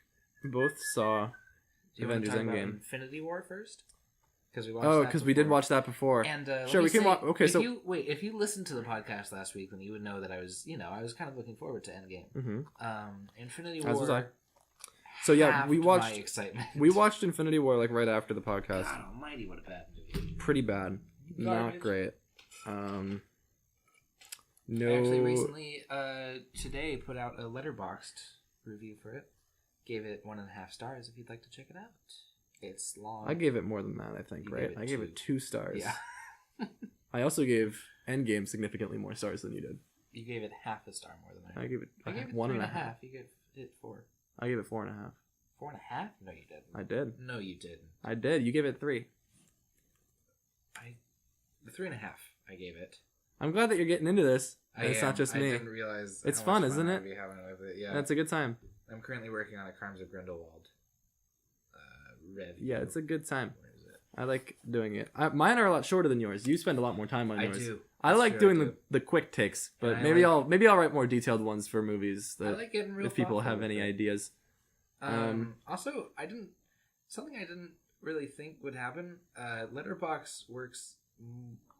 both saw Avengers Endgame. Infinity War first? Because we watched because we did watch that before. And sure, we can watch. Okay, so if you listened to the podcast last week, then you would know that I was kind of looking forward to Endgame. Mm-hmm. Infinity War. As was I. So yeah, we watched. My excitement. We watched Infinity War like right after the podcast. God Almighty, what a bad movie! Pretty bad. Garbage. Not great. No. I actually recently, today, put out a letterboxed review for it. Gave it 1.5 stars. If you'd like to check it out, it's long. I gave it more than that. I think, You right? gave it I gave 2. it 2 stars. Yeah. I also gave Endgame significantly more stars than you did. You gave it half a star more than I did. I gave it 1.5. 1.5. You gave it 4. I gave it 4.5. 4.5? No, you didn't. I did. No, you didn't. I did. You gave it 3. The 3.5. I gave it. I'm glad that you're getting into this. It's not just me. I didn't realize. It's how fun, much isn't I'd it? be having with it. Yeah, That's a good time. I'm currently working on a Crimes of Grindelwald. Review. Yeah, it's a good time. Where is it? I like doing it. Mine are a lot shorter than yours. You spend a lot more time on yours. I do. I That's like true, doing the quick takes, but And maybe I'll write more detailed ones for movies I that like getting real if people thoughtful have with any it. ideas. Also, something I didn't really think would happen. Letterboxd works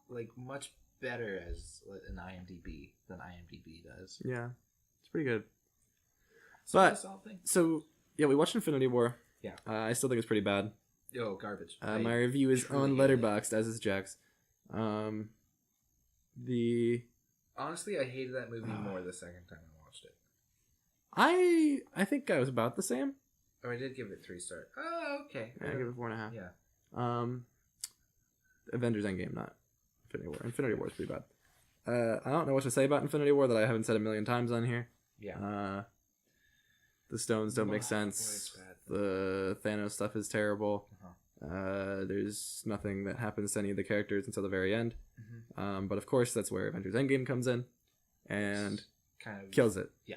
like much better as an IMDb than IMDb does. Yeah, it's pretty good. So But that's all thing. so yeah, we watched Infinity War. Yeah. I still think it's pretty bad. Oh, garbage. My review is on truly Letterboxd, as is Jack's. Honestly, I hated that movie more the second time I watched it. I think I was about the same. Oh, I did give it 3 stars. Oh, okay. Yeah, I give it 4.5. Yeah. Avengers Endgame, not Infinity War. Infinity War is pretty bad. I don't know what to say about Infinity War that I haven't said a million times on here. Yeah. The stones don't make Boy, sense. it's bad. The Thanos stuff is terrible. There's nothing that happens to any of the characters until the very end. Mm-hmm. But of course, that's where Avengers Endgame comes in and Kind of kills it. Yeah.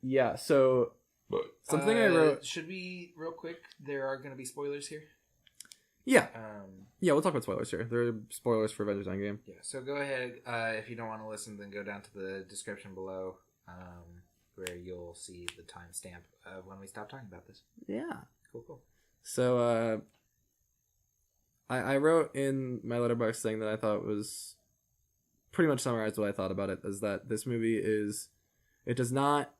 Yeah. So something I wrote. Should we real quick? There are going to be spoilers here. Yeah. Yeah, we'll talk about spoilers here. There are spoilers for Avengers Endgame. Yeah. So go ahead. If you don't want to listen, then go down to the description below, where you'll see the timestamp of when we stop talking about this. Yeah. Cool. So I wrote in my letterbox thing that I thought was pretty much summarized what I thought about it, is that this movie it does not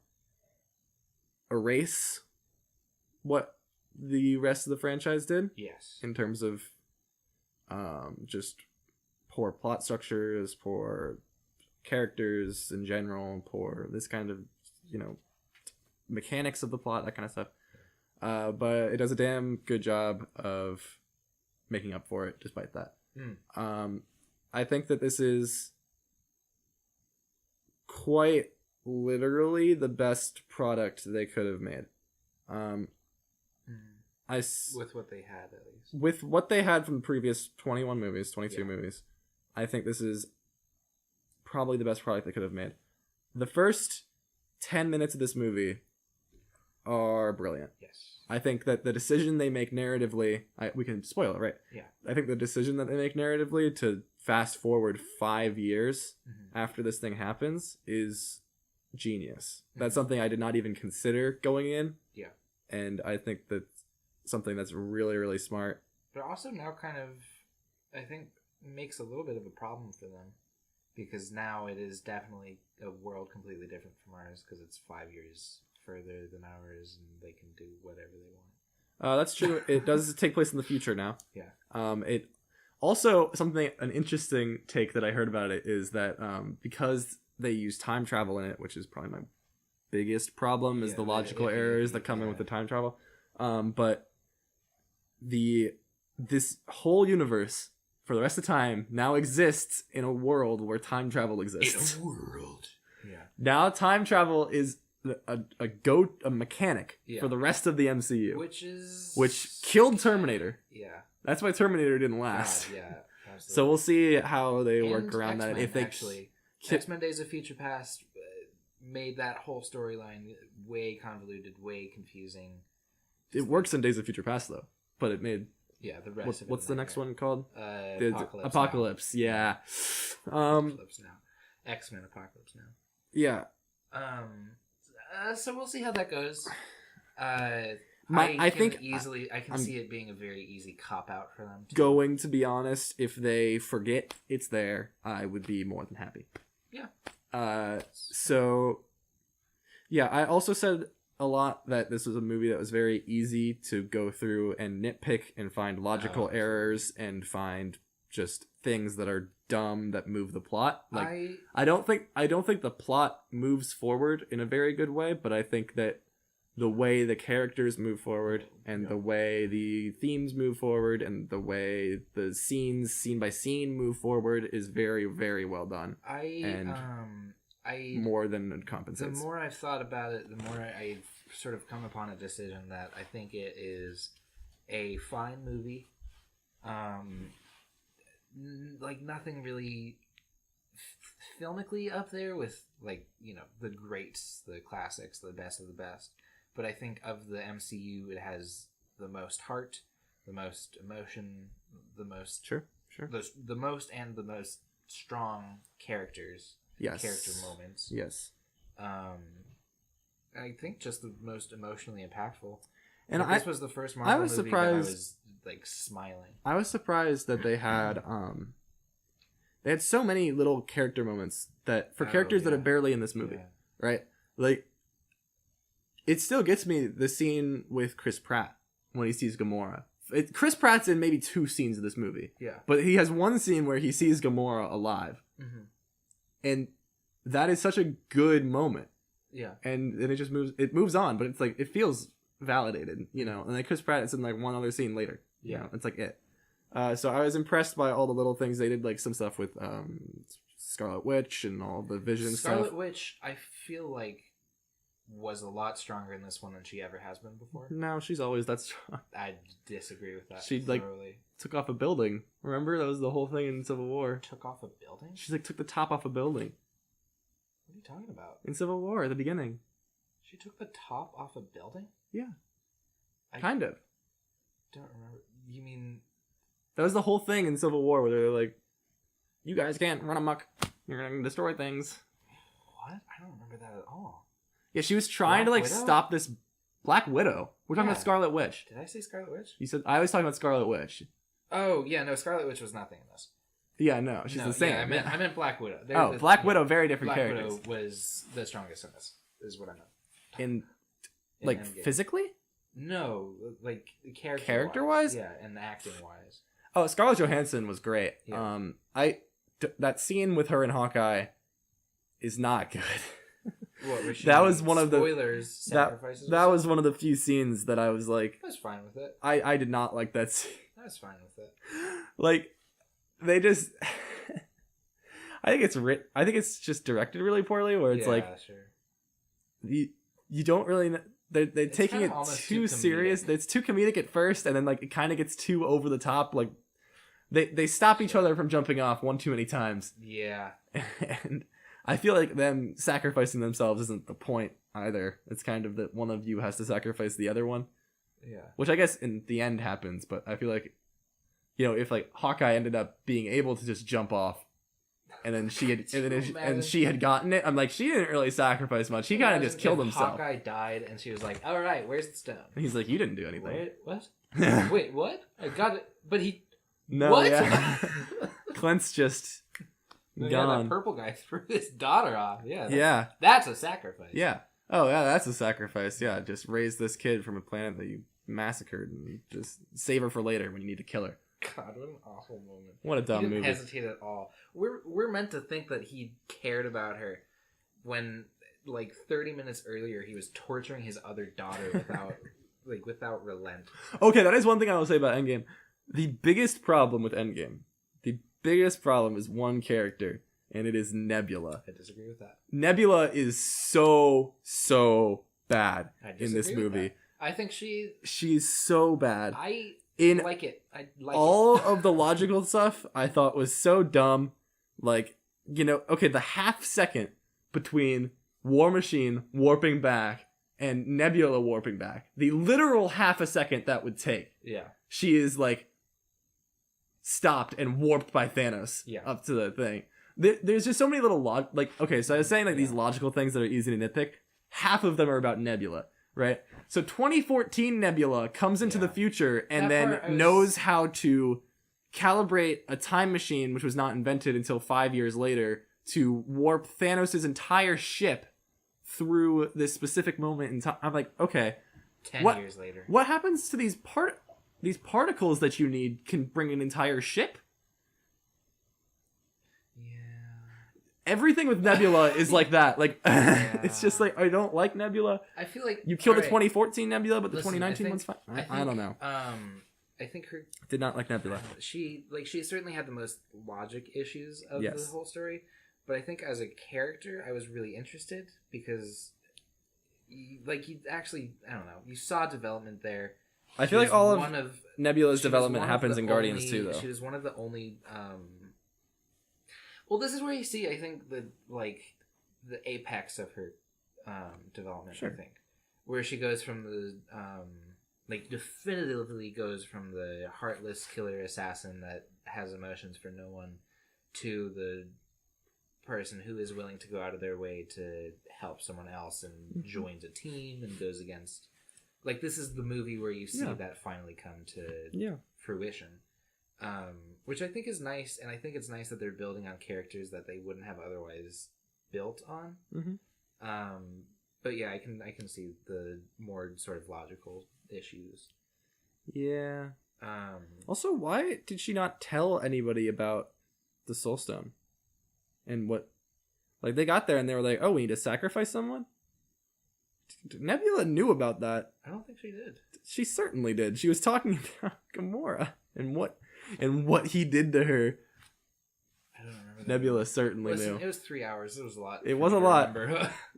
erase what the rest of the franchise did. Yes. In terms of just poor plot structures, poor characters in general, poor this kind of, mechanics of the plot, that kind of stuff. But it does a damn good job of making up for it despite that. I think that this is quite literally the best product they could have made. With what they had, at least. With what they had from the previous 22 movies, I think this is probably the best product they could have made. The first 10 minutes of this movie are brilliant. Yes. I think that the decision they make narratively, we can spoil it, right? Yeah. I think the decision that they make narratively to fast forward 5 years after this thing happens is genius. That's something I did not even consider going in. Yeah. And I think that's something that's really, really smart. But also now kind of, I think, makes a little bit of a problem for them. Because now it is definitely a world completely different from ours because it's 5 years further than ours and they can do whatever they want. That's true. It does take place in the future now. Yeah. It also, an interesting take that I heard about it is that because they use time travel in it, which is probably my biggest problem, is the logical errors that come in with the time travel. But this whole universe for the rest of time now exists in a world where time travel exists. In a world. Yeah. Now time travel is a mechanic for the rest of the MCU. Which killed Terminator. Yeah. That's why Terminator didn't last. God, yeah. Absolutely. So we'll see how they work around X-Men, that. If they actually, X-Men Days of Future Past made that whole storyline way convoluted, way confusing. It works in Days of Future Past though, but it made the rest of it. What's the next one called? Apocalypse. Yeah. Apocalypse now. X-Men Apocalypse now. Yeah. So we'll see how that goes. I can see it being a very easy cop out for them. Going to be honest, if they forget it's there, I would be more than happy. Yeah. So yeah, I also said a lot that this was a movie that was very easy to go through and nitpick and find logical errors and find just things that are dumb that move the plot. Like I don't think the plot moves forward in a very good way, but I think that the way the characters move forward and the way the themes move forward and the way the scenes scene by scene move forward is very, very well done. More than compensates. The more I've thought about it, the more I've sort of come upon a decision that I think it is a fine movie. Like nothing really filmically up there with the greats, the classics, the best of the best. But I think of the MCU, it has the most heart, the most emotion, the most the most and the most strong characters. Yes. Character moments. Yes. I think just the most emotionally impactful. And this was the first Marvel movie that I was smiling. I was surprised that they had so many little character moments that for characters that are barely in this movie, right? Like it still gets me the scene with Chris Pratt when he sees Gamora. Chris Pratt's in maybe 2 scenes of this movie. Yeah. But he has one scene where he sees Gamora alive. Mm-hmm. And that is such a good moment. Yeah. And it just moves on, but it's like, it feels validated, And then Chris Pratt is in one other scene later. Yeah. It's like it. So I was impressed by all the little things they did, like some stuff with Scarlet Witch and all the Vision stuff. Scarlet Witch, I feel like, was a lot stronger in this one than she ever has been before. No, she's always that strong. I disagree with that. She took off a building. Remember, that was the whole thing in Civil War. Took off a building? She took the top off a building. What are you talking about? In Civil War, at the beginning. She took the top off a building? Yeah. Kind of. Don't remember. You mean... That was the whole thing in Civil War where they're like, you guys can't run amok. You're going to destroy things. What? I don't remember that at all. Yeah, she was trying to stop this Black Widow. We're talking about Scarlet Witch. Did I say Scarlet Witch? You said I was talking about Scarlet Witch. Oh yeah, no, Scarlet Witch was nothing in this. Yeah, no, she's the same. Yeah, I meant Black Widow. Black Widow, very different characters. Black Widow was the strongest in this. Is what I meant. In physically? No, character wise. Yeah, and acting wise. Oh, Scarlett Johansson was great. Yeah. That scene with her and Hawkeye is not good. What was she? That was one of the spoilers. Sacrifices. That was one of the few scenes that I was like, I was fine with it. I did not like that scene. I was fine with it. Like, they just. I think it's just directed really poorly. Where it's sure. You don't really. They're taking it too serious. It's too comedic at first, and then it kind of gets too over the top. Like they stop each other from jumping off one too many times. Yeah. And I feel like them sacrificing themselves isn't the point either. It's kind of that one of you has to sacrifice the other one. Yeah. Which I guess in the end happens, but I feel like, you know, if like Hawkeye ended up being able to just jump off, and then she had gotten it, I'm like, she didn't really sacrifice much. He kind of just killed himself. Hawkeye died, and she was like, "All right, where's the stone?" And he's like, "You didn't do anything." Wait, what? Wait, what? I got it, but he. No, what? yeah. Clint's just gone. Yeah, that purple guy threw his daughter off. Yeah. Yeah. That's a sacrifice. Yeah. Oh, yeah, that's a sacrifice. Yeah, just raise this kid from a planet that you massacred and just save her for later when you need to kill her. God, what an awful moment. What a dumb he didn't movie. hesitate at all. We're meant to think that he cared about her when, like, 30 minutes earlier, he was torturing his other daughter without relent. Okay, that is one thing I will say about Endgame. The biggest problem with Endgame, is one character, and it is Nebula. I disagree with that. Nebula is so bad in this movie. That. I think she's so bad. I like it. I like all of the logical stuff I thought was so dumb. Like, you know, okay, the half second between War Machine warping back and Nebula warping back, the literal half a second that would take. Yeah. She is like stopped and warped by Thanos up to the thing. There's just so many little okay, so I was saying like these logical things that are easy to nitpick. Half of them are about Nebula, right? So 2014 Nebula comes into the future and then knows how to calibrate a time machine, which was not invented until 5 years later, to warp Thanos' entire ship through this specific moment in time. I'm like, okay, 10 years later. What happens to these particles that you need can bring an entire ship? Everything with Nebula is like that. Like, it's just like, I don't like Nebula. I feel like you kill the 2014 Nebula, but the 2019 one's fine. I don't know. I think her did not like Nebula. She certainly had the most logic issues of the whole story, but I think as a character, I was really interested because, you actually, I don't know, you saw development there. I feel like all of Nebula's development happens in Guardians too, though. She was one of the only. Well, this is where you see, I think, the apex of her development. Sure. I think, where she goes from the definitively goes from the heartless killer assassin that has emotions for no one to the person who is willing to go out of their way to help someone else and joins a team and goes against. Like, this is the movie where you see that finally come to fruition. Which I think is nice, and I think it's nice that they're building on characters that they wouldn't have otherwise built on. Mm-hmm. But yeah, I can see the more sort of logical issues. Yeah. Also, why did she not tell anybody about the Soul Stone? And what... Like, they got there and they were like, oh, we need to sacrifice someone? Nebula knew about that. I don't think she did. She certainly did. She was talking about Gamora and what he did to her. I don't remember. Nebula certainly knew. It was 3 hours. It was a lot. It was a lot.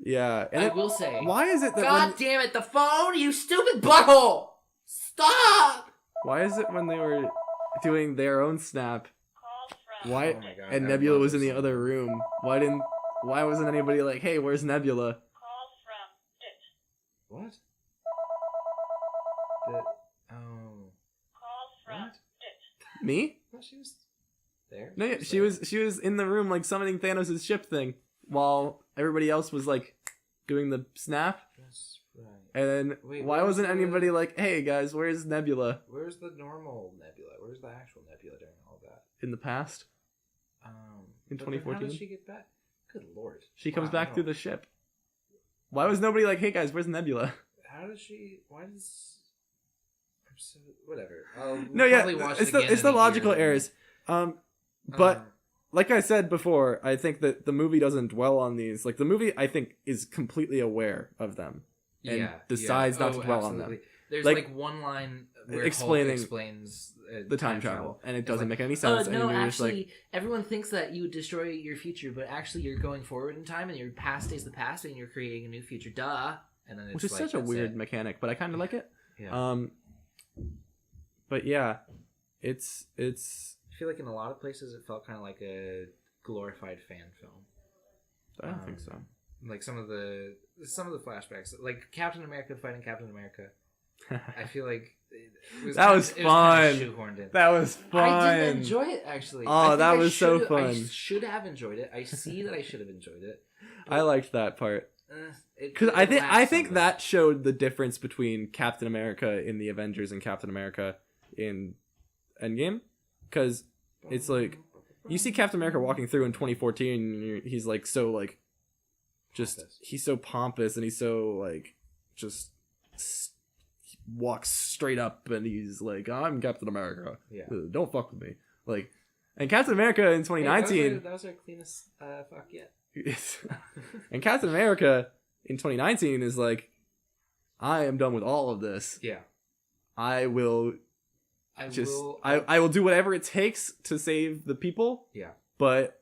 Yeah. And I will say. Why is it that God damn it, the phone, you stupid butthole! Stop! Why is it when they were doing their own snap? Why? Oh my God, and Nebula was in the other room. Why wasn't anybody like, hey, where's Nebula? What? What? Me? Well, she was there. No, yeah, she was in the room like summoning Thanos' ship thing while everybody else was like doing the snap. That's right. And then why wasn't anybody like, hey guys, where's Nebula? Where's the normal Nebula? Where's the actual Nebula during all that? In the past? In 2014? How did she get back? Good lord. She comes back through the ship. Why was nobody like, hey guys, where's Nebula? How does she... Why does... Whatever. No, yeah, it's the logical errors. But like I said before, I think that the movie doesn't dwell on these. Like, the movie, I think, is completely aware of them and decides not to dwell on them. There's like one line where Hulk explains the time travel, and it doesn't make any sense. No, actually, everyone thinks that you destroy your future, but actually you're going forward in time, and your past stays the past, and you're creating a new future. Duh. And then it's which is such a weird mechanic, but I kind of like it. Yeah. But yeah, it's. I feel like in a lot of places it felt kind of like a glorified fan film. I don't think so. Like some of the flashbacks, like Captain America fighting Captain America. I feel like that was fun. Shoehorned in. That was fun. I did enjoy it actually. Oh, that was so fun. I should have enjoyed it. I see that I should have enjoyed it. I liked that part because I think that showed the difference between Captain America in the Avengers and Captain America in Endgame. Because it's like you see Captain America walking through in 2014, and he's like so like just he's so pompous and he's so like just walks straight up and he's like, I'm Captain America. Yeah. Don't fuck with me. Like, and Captain America in 2019. That was our cleanest fuck yet. And Captain America in 2019 is like, I am done with all of this. Yeah. I will do whatever it takes to save the people. Yeah. But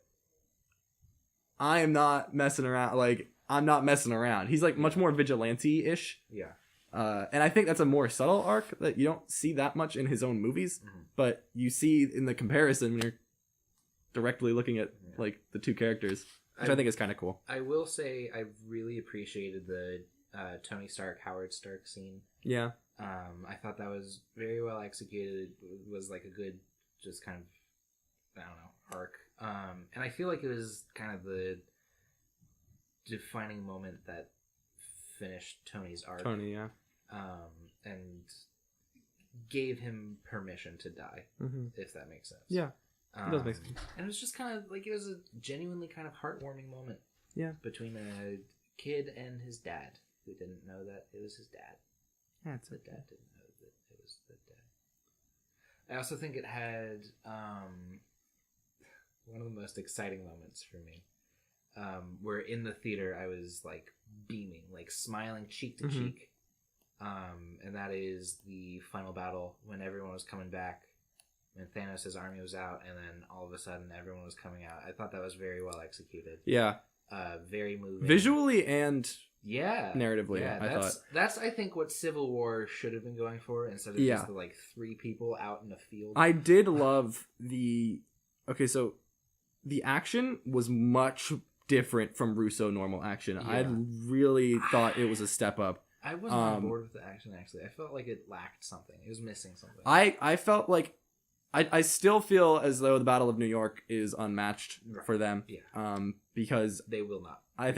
I am not messing around. Like, I'm not messing around. He's like much more vigilante-ish. Yeah. And I think that's a more subtle arc that you don't see that much in his own movies, but you see in the comparison when you're directly looking at like the two characters, which I think is kind of cool. I will say I really appreciated the Tony Stark, Howard Stark scene. Yeah. I thought that was very well executed. It was like a good, just kind of, I don't know, arc. And I feel like it was kind of the defining moment that finished Tony's arc. Tony, yeah. And gave him permission to die, if that makes sense. Yeah, it does make sense. And it was just kind of like, it was a genuinely kind of heartwarming moment. Yeah. Between a kid and his dad, who didn't know that it was his dad. Yeah, the dad didn't know that it was the dad. I also think it had one of the most exciting moments for me. Where in the theater I was like beaming, like smiling cheek to cheek. And that is the final battle when everyone was coming back, when Thanos' army was out, and then all of a sudden everyone was coming out. I thought that was very well executed. Yeah. Very moving. Visually and narratively, yeah, I thought. That's, I think, what Civil War should have been going for, instead of just the, like, 3 people out in a field. I did love the... Okay, so the action was much different from Russo normal action. Yeah. I really thought it was a step up. I wasn't on board with the action, actually. I felt like it lacked something. It was missing something. I felt like... I still feel as though the Battle of New York is unmatched for them. Yeah. Because... They will not. I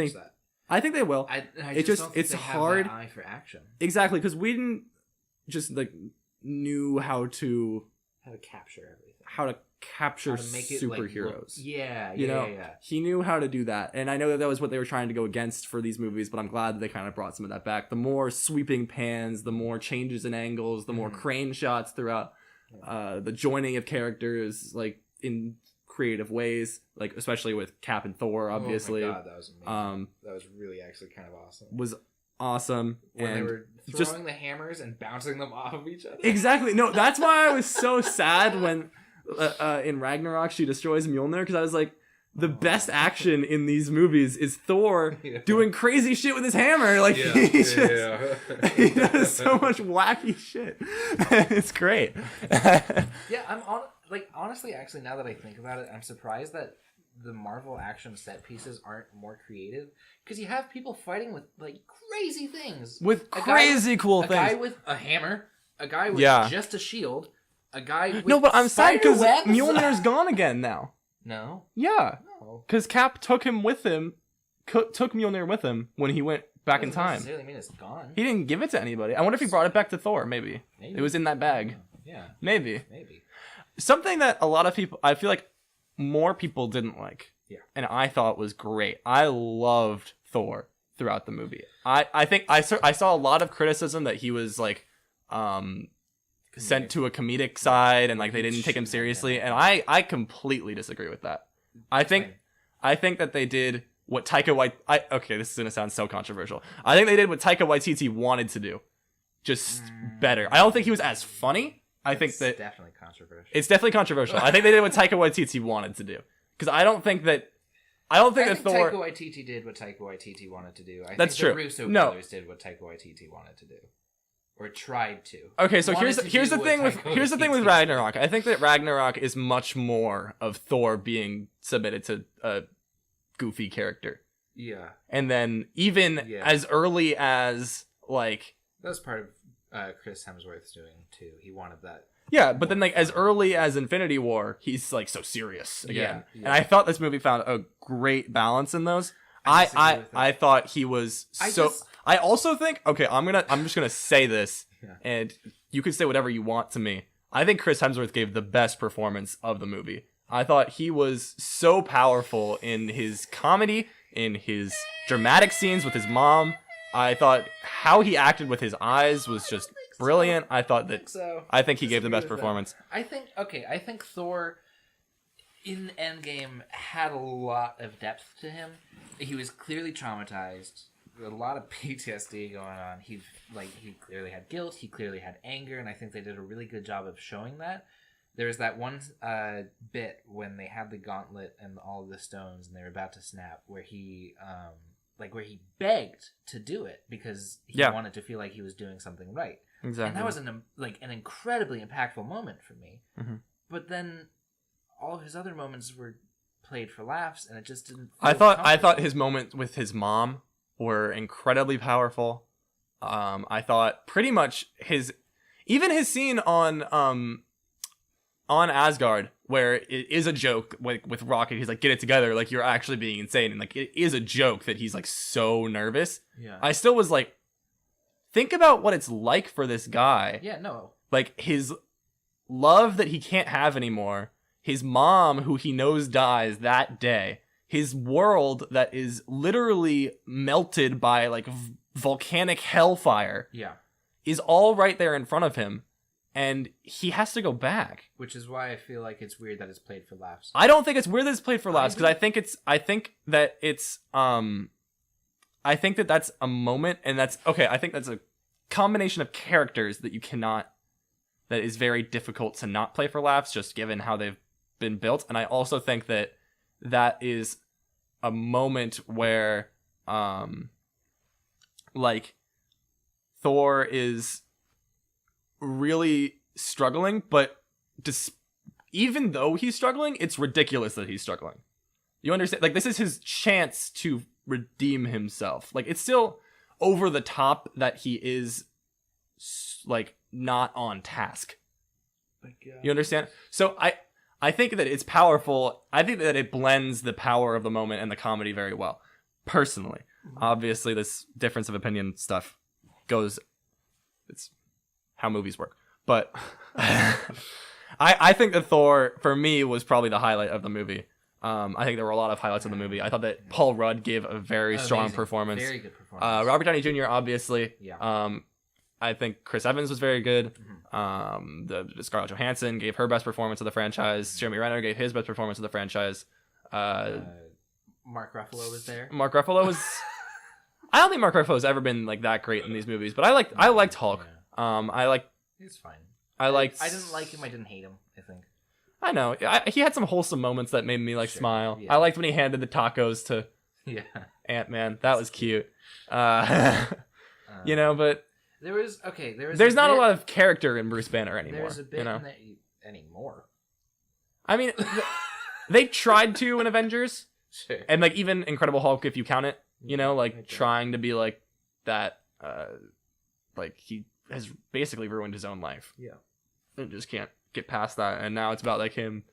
think they will. I it's just don't think it's they hard. Have that eye for action. Exactly, because we didn't just like knew how to capture everything. How to capture superheroes. Yeah. He knew how to do that, and I know that was what they were trying to go against for these movies. But I'm glad that they kind of brought some of that back. The more sweeping pans, the more changes in angles, the more crane shots throughout, the joining of characters like in creative ways, like especially with Cap and Thor, obviously. Oh my god, that was amazing. That was really actually kind of awesome. Was awesome. When and they were throwing the hammers and bouncing them off of each other. Exactly. No, that's why I was so sad when in Ragnarok she destroys Mjolnir, because I was like, the best action in these movies is Thor doing crazy shit with his hammer. Like he does so much wacky shit. It's great. I'm on. Like, honestly, actually, now that I think about it, I'm surprised that the Marvel action set pieces aren't more creative. Because you have people fighting with, like, crazy things. With crazy cool things. A guy with a hammer. A guy with just a shield. A guy with No, but I'm sad because webs. Mjolnir's gone again now. No? Yeah. No. Because Cap took him with him. Took Mjolnir with him when he went back in time. Doesn't necessarily mean it's gone. He didn't give it to anybody. I wonder if he brought it back to Thor, maybe. It was in that bag. Yeah. Maybe. Something that a lot of people, I feel like more people didn't like, and I thought was great. I loved Thor throughout the movie. I think I saw a lot of criticism that he was like sent to a comedic side and like they didn't take him seriously, and I completely disagree with that. I think that they did what Taika Waititi. Okay, this is gonna sound so controversial. I think they did what Taika Waititi wanted to do, just better. I don't think he was as funny. I think that definitely controversial. It's definitely controversial. I think they did what Taika Waititi wanted to do, because I don't think that Thor. Taika Waititi did what Taika Waititi wanted to do. That's true. The Russo brothers did what Taika Waititi wanted to do, or tried to. Okay, so here's the thing with Ragnarok. I think that Ragnarok is much more of Thor being submitted to a goofy character. Yeah. And then even as early as, like... That was part of Chris Hemsworth's doing, too. He wanted that. Yeah, but then, like, as early as Infinity War, he's, like, so serious again. Yeah. And I thought this movie found a great balance in those. I thought he was I also think... Okay, I'm just gonna say this, and you can say whatever you want to me. I think Chris Hemsworth gave the best performance of the movie. I thought he was so powerful in his comedy, in his dramatic scenes with his mom. I thought how he acted with his eyes was just brilliant. I thought that... I think he gave the best performance. I think Thor in Endgame had a lot of depth to him. He was clearly traumatized. A lot of PTSD going on. He clearly had guilt. He clearly had anger, and I think they did a really good job of showing that. There was that one bit when they had the gauntlet and all of the stones, and they were about to snap, where he where he begged to do it because he wanted to feel like he was doing something right. Exactly. And that was an incredibly impactful moment for me. Mm-hmm. But then all of his other moments were played for laughs, and it just didn't. I thought his moment with his mom were incredibly powerful. I thought pretty much his scene on Asgard, where it is a joke with Rocket. He's like, get it together, like you're actually being insane, and like it is a joke that he's like so nervous. Yeah. I still was like, think about what it's like for this guy. Yeah, no. Like his love that he can't have anymore, his mom who he knows dies that day, his world that is literally melted by like volcanic hellfire. Yeah. Is all right there in front of him. And he has to go back. Which is why I feel like it's weird that it's played for laughs. I don't think it's weird that it's played for laughs, because I think that's a moment, and that's okay. I think that's a combination of characters that is very difficult to not play for laughs, just given how they've been built. And I also think that is a moment where, like, Thor is really struggling, but even though he's struggling, it's ridiculous that he's struggling. You understand? Like, this is his chance to redeem himself. Like, it's still over the top that he is, like, not on task. You understand? So I think that it's powerful. I think that it blends the power of the moment and the comedy very well. Personally. Obviously, this difference of opinion stuff it's how movies work. But I think that Thor, for me, was probably the highlight of the movie. I think there were a lot of highlights of the movie. I thought that Paul Rudd gave a very strong performance. Very good performance. Robert Downey Jr., obviously. Yeah. I think Chris Evans was very good. The Scarlett Johansson gave her best performance of the franchise. Jeremy Renner gave his best performance of the franchise. Mark Ruffalo was there. Mark Ruffalo was... I don't think Mark Ruffalo's ever been like that great in these movies, but I liked Hulk. Yeah. He's fine. I didn't like him. I didn't hate him. I think. I know. He had some wholesome moments that made me like smile. Yeah. I liked when he handed the tacos to Ant-Man. That was cute. You know, but there's not a lot of character in Bruce Banner anymore. There's a bit in that anymore. I mean, they tried to in Avengers, and like even Incredible Hulk, if you count it. You know, like trying to be like that. Like he has basically ruined his own life. Yeah, and just can't get past that. And now it's about like him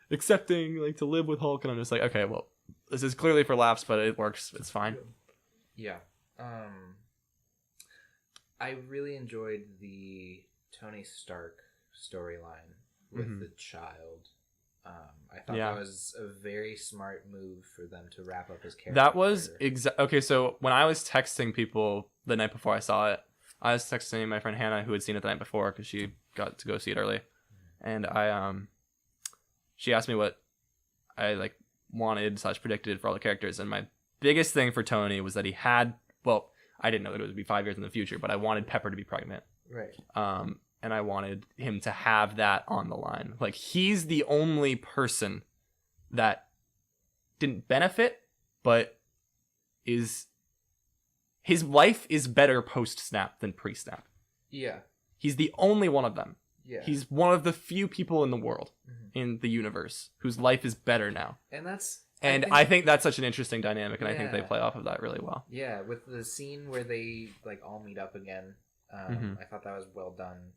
accepting like to live with Hulk, and I'm just like, okay, well, this is clearly for laughs, but it works. It's fine. Yeah. I really enjoyed the Tony Stark storyline with the child. I thought that was a very smart move for them to wrap up his character. That was okay. So when I was texting people the night before I saw it, I was texting my friend Hannah, who had seen it the night before because she got to go see it early, and she asked me what I like wanted / predicted for all the characters, and my biggest thing for Tony was that he had. Well, I didn't know that it would be 5 years in the future, but I wanted Pepper to be pregnant. Right. And I wanted him to have that on the line. Like, he's the only person that didn't benefit, but his life is better post-snap than pre-snap. Yeah. He's the only one of them. Yeah. He's one of the few people in the world, in the universe, whose life is better now. And And I think that's such an interesting dynamic, and I think they Yeah. play off of that really well. Yeah, with the scene where they like all meet up again, I thought that was well done.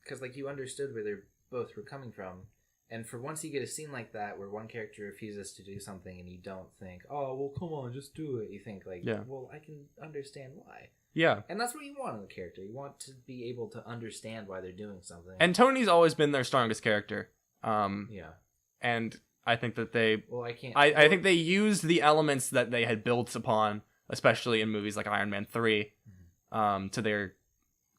Because like you understood where they both were coming from, and for once you get a scene like that where one character refuses to do something, and you don't think, oh well, come on, just do it. You think like, well, I can understand why. Yeah, and that's what you want in a character. You want to be able to understand why they're doing something. And Tony's always been their strongest character. Yeah, and I think that they. Well, I can't. I think they used the elements that they had built upon, especially in movies like Iron Man 3, to their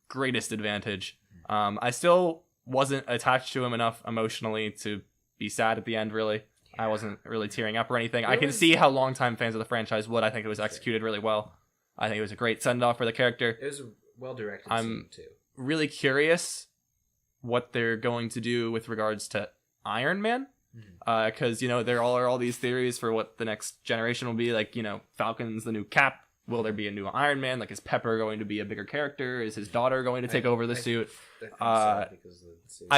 greatest advantage. I still wasn't attached to him enough emotionally to be sad at the end, really. Yeah. I wasn't really tearing up or anything. I can see how longtime fans of the franchise would. I think it was executed really well. I think it was a great send-off for the character. It was a well-directed scene, too. I'm really curious what they're going to do with regards to Iron Man. Because, there are all these theories for what the next generation will be. Like, Falcon's the new Cap. Will there be a new Iron Man? Like, is Pepper going to be a bigger character? Is his daughter going to take over the suit? I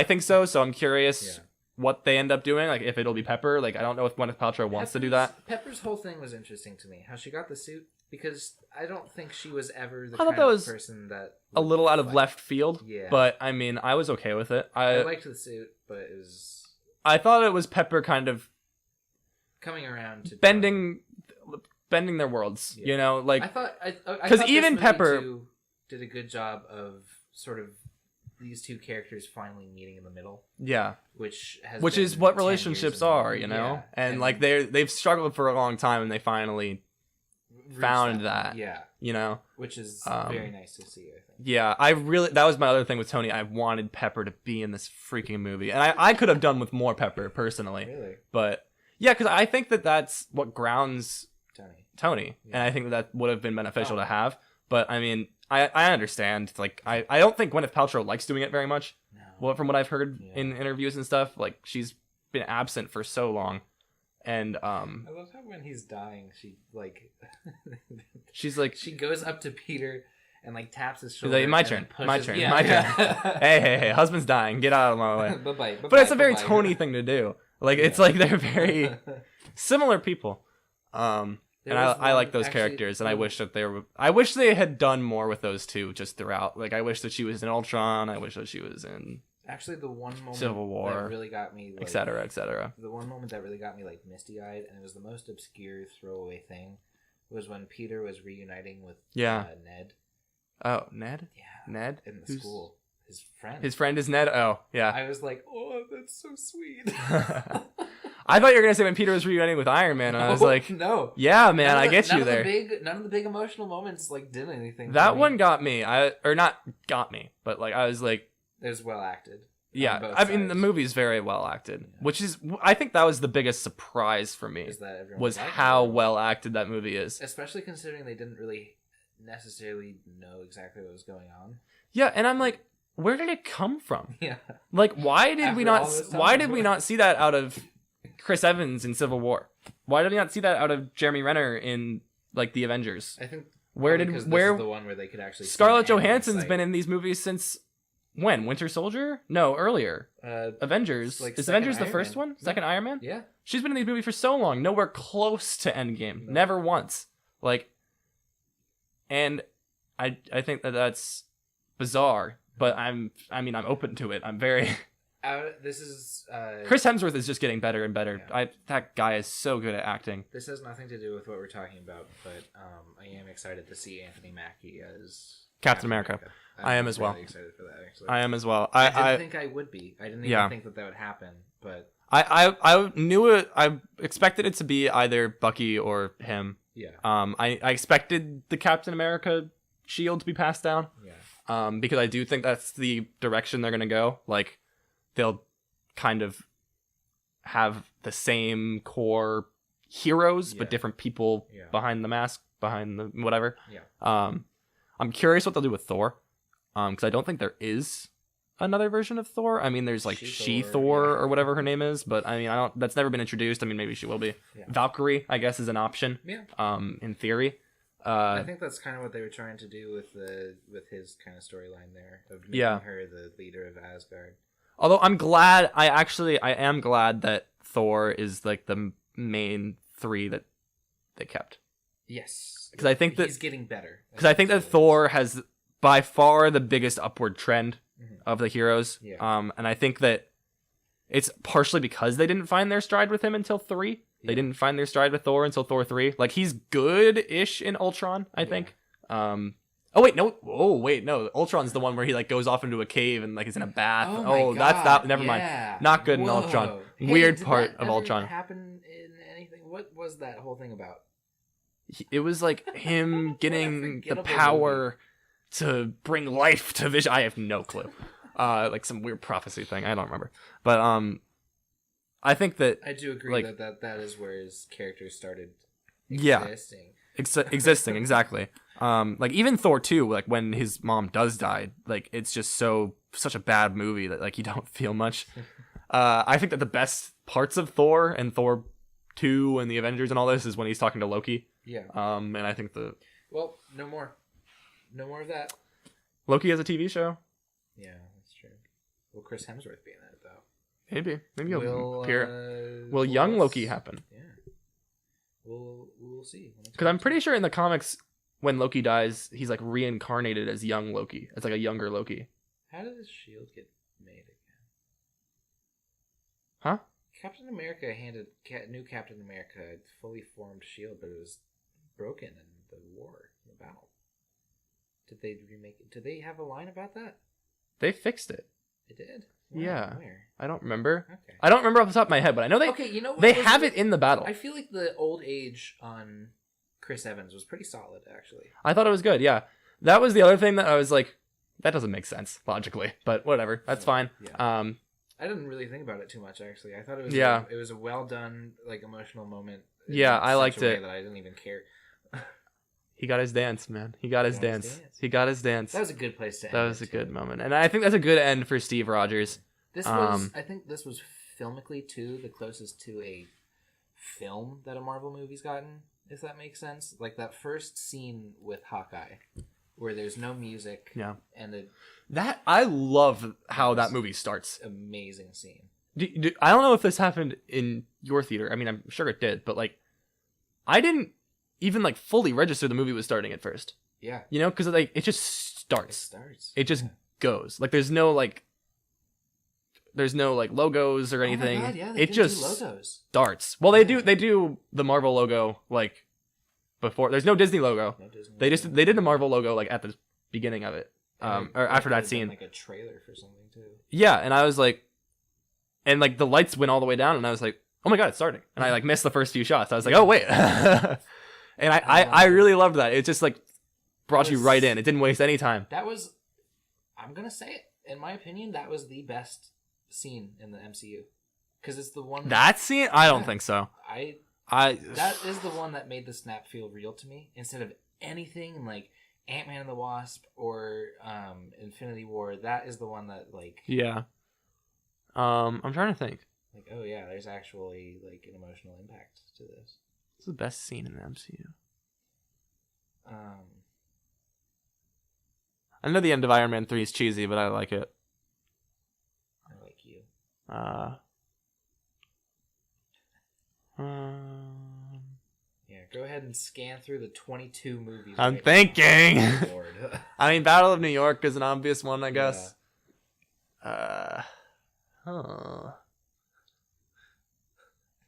think so. So I'm curious what they end up doing. Like, if it'll be Pepper. Like, I don't know if Gwyneth Paltrow wants to do that. Pepper's whole thing was interesting to me. How she got the suit. Because I don't think she was ever the kind of person that... a little out of left field. Yeah. But, I mean, I was okay with it. I liked the suit, but it was... I thought it was Pepper kind of... coming around to... bending their worlds, like... I thought because even Pepper... did a good job of sort of these two characters finally meeting in the middle. Yeah. Which is what relationships are, Yeah. And like, they've struggled for a long time, and they finally... found that. Yeah. Which is very nice to see, I think. Yeah, that was my other thing with Tony. I wanted Pepper to be in this freaking movie. And I could have done with more Pepper, personally. Really? But, yeah, because I think that's what grounds Tony. Yeah. And I think that would have been beneficial to have. But, I mean, I understand. Like, I don't think Gwyneth Paltrow likes doing it very much. No. Well, from what I've heard in interviews and stuff, like, she's been absent for so long. And I love how when he's dying, she's like, she goes up to Peter and like taps his shoulder. Like, my turn. Hey, husband's dying. Get out of my way. Bye-bye. But it's a very Tony thing to do. Like, it's like they're very similar people. And I like those characters, and I wish they had done more with those two just throughout. Like, I wish that she was in Ultron. I wish that she was in. Actually, the one moment Civil War, that really got me, like, et cetera, et cetera. The one moment that really got me, like, misty-eyed, and it was the most obscure throwaway thing, was when Peter was reuniting with Ned. Oh, Ned? Yeah. Ned? In the school. His friend. His friend is Ned? Oh, yeah. I was like, oh, that's so sweet. I thought you were going to say when Peter was reuniting with Iron Man, and I was like, no. Yeah, man, I get you there. None of the big emotional moments, like, did anything. That one got me. Or not got me, but, like, I was like, it was well acted. Yeah, I mean, the movie's very well acted, which is, I think that was the biggest surprise for me, was how well acted that movie is. Especially considering they didn't really necessarily know exactly what was going on. Yeah, and I'm like, where did it come from? Yeah. Like, why did we not see that out of Chris Evans in Civil War? Why did we not see that out of Jeremy Renner in, like, The Avengers? I think this is the one where they could actually Scarlett Johansson's been in these movies since when? Winter Soldier? No, earlier. Avengers. Like, is Avengers the first Man. one? Second Iron Man? Yeah. She's been in these movies for so long. Nowhere close to Endgame. No. Never once. Like, and I think that's bizarre, but I'm open to it. I'm very... this is... Chris Hemsworth is just getting better and better. Yeah. That guy is so good at acting. This has nothing to do with what we're talking about, but I am excited to see Anthony Mackie as... Captain America. I am as well. Really excited for that, actually. I am as well. I didn't think I would be. I didn't even think that would happen, but... I knew it. I expected it to be either Bucky or him. Yeah. I expected the Captain America shield to be passed down. Yeah. Because I do think that's the direction they're gonna go. Like, they'll kind of have the same core heroes, but different people behind the mask, behind the whatever. Yeah. I'm curious what they'll do with Thor. Because I don't think there is another version of Thor. I mean, there's like She-Thor or whatever her name is, but I mean, that's never been introduced. I mean, maybe she will be. Yeah. Valkyrie, I guess, is an option. Yeah. In theory. I think that's kind of what they were trying to do with his kind of storyline there of making her the leader of Asgard. Although I am glad that Thor is like the main three that they kept. Yes, because I think that he's getting better. Because I think that Thor has by far the biggest upward trend of the heroes. Yeah. And I think that it's partially because they didn't find their stride with him until 3. They didn't find their stride with Thor until Thor 3. Like, he's good-ish in Ultron, I think. Oh wait, no. Ultron's the one where he like goes off into a cave and like is in a bath. Oh, that's that. Never mind. Not good in Ultron. Weird part of Ultron. Happen in anything? What was that whole thing about? It was like him getting the power to bring life to Vision. I have no clue. Like some weird prophecy thing. I don't remember. But I think that I do agree like, that is where his character started existing. Existing, exactly. Like even Thor 2, like when his mom does die, like it's just such a bad movie that like you don't feel much. I think that the best parts of Thor and Thor 2 and the Avengers and all this is when he's talking to Loki. Yeah. And I think well, no more of that. Loki has a TV show. Yeah, that's true. Will Chris Hemsworth be in that though? Maybe he'll appear. Will young Loki happen? Yeah. We'll see. Because I'm pretty sure in the comics, when Loki dies, he's like reincarnated as young Loki. It's like a younger Loki. How did his shield get made again? Huh? Captain America handed new Captain America a fully formed shield, but it was broken in the war, in the battle. Did they remake it? Did they have a line about that? They fixed it. They did? Yeah. Where? I don't remember. Okay. I don't remember off the top of my head, but I know they they have it in the battle. I feel like the old age on Chris Evans was pretty solid, actually. I thought it was good, yeah. That was the other thing that I was like, that doesn't make sense, logically. But whatever. That's fine. Yeah. I didn't really think about it too much, actually. I thought it was it was a well done, like, emotional moment. Yeah, I liked it. That I didn't even care. He got his dance, man. He got his dance. He got his dance. That was a good place to end. That was a good moment. And I think that's a good end for Steve Rogers. I think this was filmically, too, the closest to a film that a Marvel movie's gotten, if that makes sense. Like that first scene with Hawkeye, where there's no music. Yeah. And that I love how that movie starts. Amazing scene. I don't know if this happened in your theater. I mean, I'm sure it did, but like, I didn't even like fully register the movie was starting at first. Yeah. You know, because like it just starts. It just goes. Like there's no like logos or anything. Oh my God, yeah, it just do logos. Starts. Well, they do the Marvel logo like before. There's no Disney logo. They did the Marvel logo like at the beginning of it. Or after that scene. Like a trailer for something too. Yeah, and I was like, and like the lights went all the way down, and I was like, oh my God, it's starting. And I like missed the first few shots. I was like, oh wait. And I really loved that. It just like brought you right in. It didn't waste any time. That was, I'm gonna say it. In my opinion, that was the best scene in the MCU, because it's the one that scene. I don't think so. That is the one that made the snap feel real to me, instead of anything like Ant-Man and the Wasp or Infinity War. That is the one that like I'm trying to think. Like, oh yeah, there's actually like an emotional impact to this. It's the best scene in the MCU. I know the end of Iron Man 3 is cheesy, but I like it. I like you. Yeah, go ahead and scan through the 22 movies. I'm thinking. I mean, Battle of New York is an obvious one, I guess. Yeah.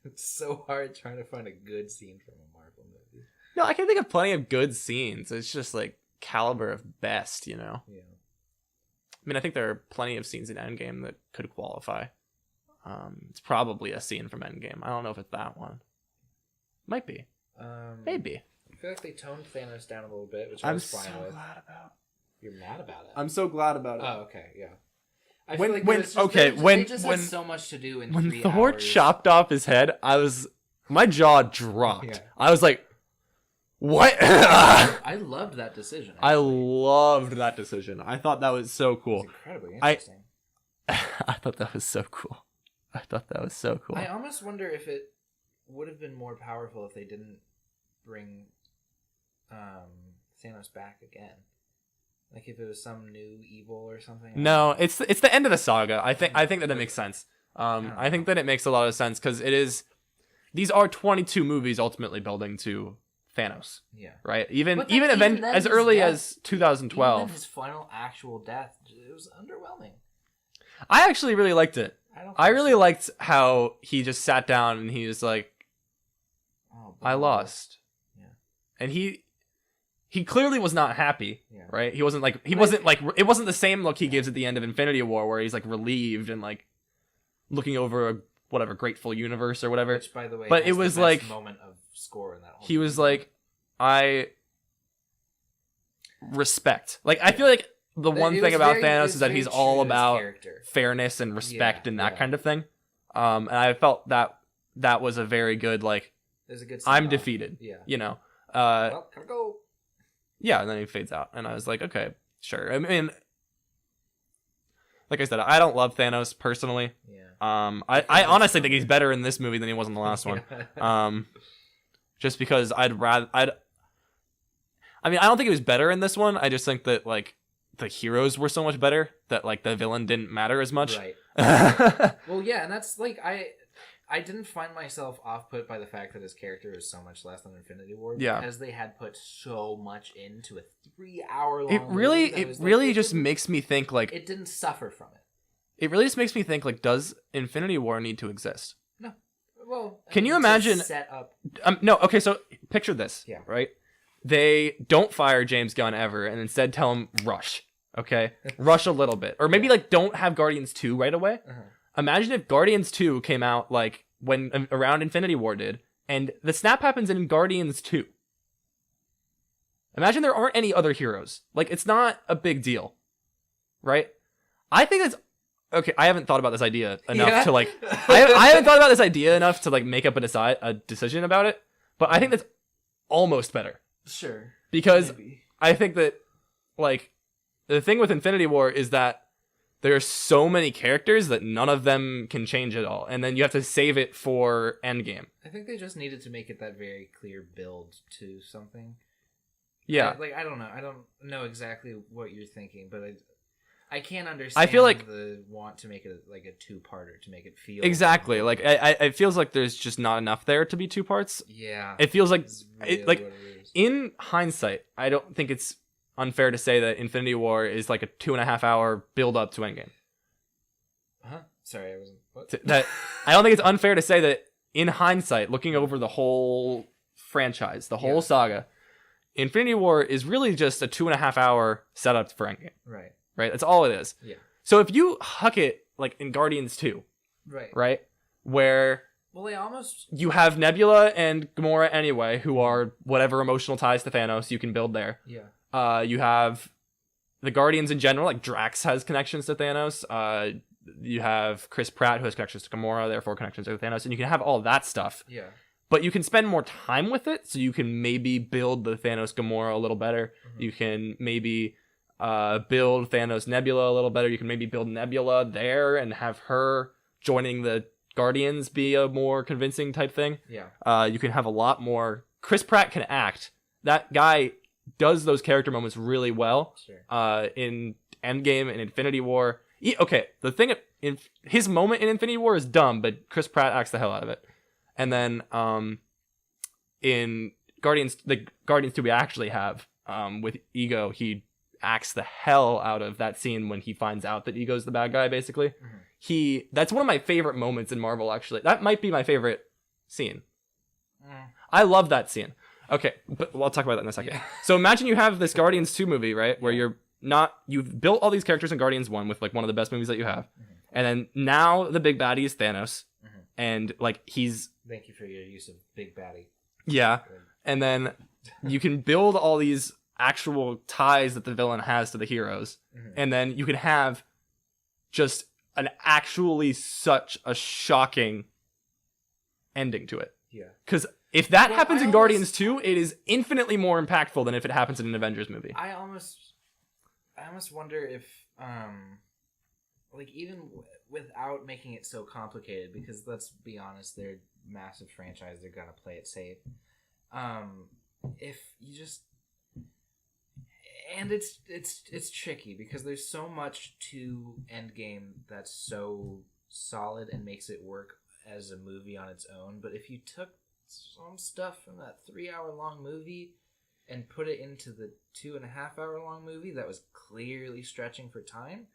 It's so hard trying to find a good scene from a Marvel movie. No, I can think of plenty of good scenes. It's just like caliber of best, you know? Yeah. I mean, I think there are plenty of scenes in Endgame that could qualify. It's probably a scene from Endgame. I don't know if it's that one. Might be. Maybe. I feel like they toned Thanos down a little bit, which I was fine with. Glad about. You're mad about it? I'm so glad about it. Oh, okay, yeah. I When- feel like when- they just when- had so much to do in When 3 Thor hours. chopped off his head, my jaw dropped. Yeah. I was like, what? I loved that decision. I loved that decision. I thought that was so cool. It's incredibly interesting. I thought that was so cool. I almost wonder if it would have been more powerful if they didn't bring Thanos back again. Like if it was some new evil or something. No, it's the end of the saga. I think that makes sense. I think that it makes a lot of sense because it is. these are 22 movies ultimately building to Thanos. Yeah. Right? Even then as his early death- as 2012. Even then his final actual death, it was underwhelming. I actually really liked it. I really liked how he just sat down and he was like, I lost. Yeah. And he clearly was not happy, Yeah. right? He wasn't like it wasn't the same look he gives at the end of Infinity War where he's like relieved and like looking over a whatever grateful universe or whatever. Which, by the way, but has it was the like best moment of score in that whole he was movie. like, I respect. Like I feel like the one thing about Thanos is that he's all about fairness and respect and that kind of thing. And I felt that was a very good like. There's a good I'm defeated. Yeah. You know. Well, gotta go. Yeah, and then he fades out, and I was like, okay, sure. I mean, like I said, I don't love Thanos personally. Yeah. I honestly think he's better in this movie than he was in the last one. Just because I mean, I don't think he was better in this one. I just think that like the heroes were so much better that like the villain didn't matter as much. Right. Well, yeah, and that's like I didn't find myself off-put by the fact that his character is so much less than Infinity War because they had put so much into a 3-hour-long It really just makes me think like it didn't suffer from it. It really just makes me think like, does Infinity War need to exist? No. Well, can you imagine set up? No. Okay, so picture this. Yeah. Right. They don't fire James Gunn ever, and instead tell him rush. Okay, rush a little bit, or maybe like don't have Guardians 2 right away. Uh-huh. Imagine if Guardians 2 came out like when around Infinity War did, and the snap happens in Guardians 2. Imagine there aren't any other heroes. Like, it's not a big deal. Right? I think that's... Okay, I haven't thought about this idea enough to, like... I haven't thought about this idea enough to, like, make up a decision about it, but I think that's almost better. Sure. Because maybe. I think that, like, the thing with Infinity War is that there are so many characters that none of them can change at all. And then you have to save it for Endgame. I think they just needed to make it that very clear build to something. Yeah. I don't know. I don't know exactly what you're thinking, but I can't understand I feel like the want to make it like a two-parter to make it feel... Exactly. Like, it feels like there's just not enough there to be two parts. Yeah. It feels like... Really in hindsight, I don't think it's unfair to say that Infinity War is like a 2.5-hour build up to Endgame. Huh? Sorry, I wasn't... What? I don't think it's unfair to say that in hindsight, looking over the whole franchise, the whole saga, Infinity War is really just a 2.5-hour setup for Endgame. Right. Right? That's all it is. Yeah. So if you huck it like in Guardians 2, right? Where well, they almost you have Nebula and Gamora anyway, who are whatever emotional ties to Thanos you can build there. Yeah. You have the Guardians in general, like Drax has connections to Thanos. You have Chris Pratt who has connections to Gamora, therefore connections to Thanos, and you can have all that stuff. Yeah. But you can spend more time with it, so you can maybe build the Thanos Gamora a little better. Mm-hmm. You can maybe build Thanos Nebula a little better. You can maybe build Nebula there and have her joining the Guardians be a more convincing type thing. Yeah. You can have a lot more. Chris Pratt can act. That guy does those character moments really well. Sure. In Endgame and Infinity War. Okay, the thing in his moment in Infinity War is dumb, but Chris Pratt acts the hell out of it. And then in Guardians 2 we actually have with Ego, he acts the hell out of that scene when he finds out that Ego's the bad guy, basically. Mm-hmm. That's one of my favorite moments in Marvel, actually. That might be my favorite scene. I love that scene. Okay, but I'll talk about that in a second. Yeah. So imagine you have this Guardians 2 movie, right? Where you've built all these characters in Guardians 1 with like one of the best movies that you have. Mm-hmm. And then now the big baddie is Thanos. Mm-hmm. And like Thank you for your use of big baddie. Yeah. Good. And then you can build all these actual ties that the villain has to the heroes. Mm-hmm. And then you can have just an actually such a shocking ending to it. Yeah. Because if that happens in Guardians 2, it is infinitely more impactful than if it happens in an Avengers movie. I almost wonder if, like, even without making it so complicated, because let's be honest, they're a massive franchise, they're gonna play it safe. If you just... And it's tricky, because there's so much to Endgame that's so solid and makes it work as a movie on its own, but if you took some stuff from that 3-hour-long movie and put it into the 2.5-hour-long movie that was clearly stretching for time,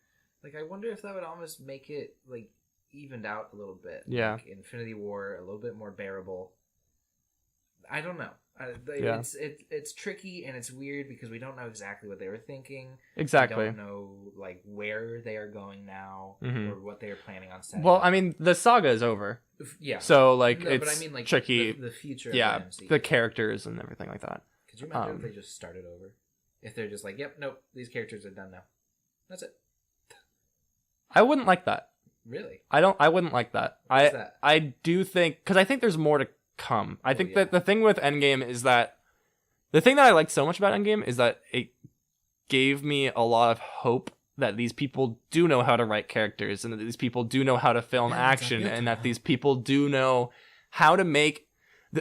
like I wonder if that would almost make it like evened out a little bit. Yeah. Like Infinity War, a little bit more bearable. I don't know. Yeah. It's tricky and it's weird because we don't know exactly what they were thinking. Exactly. We don't know like where they are going now or what they are planning on setting. Well, I mean, the saga is over. Yeah. So like no, it's but I mean, like, tricky. The future. Yeah, of the MCU. the characters and everything like that. Could you imagine if they just started over? If they're just like, yep, nope, these characters are done now. That's it. I wouldn't like that. Really? I wouldn't like that. What's that? I do think, because I think there's more to come. I think that the thing with Endgame is that the thing that I liked so much about Endgame is that it gave me a lot of hope that these people do know how to write characters and that these people do know how to film action and that these people do know how to make...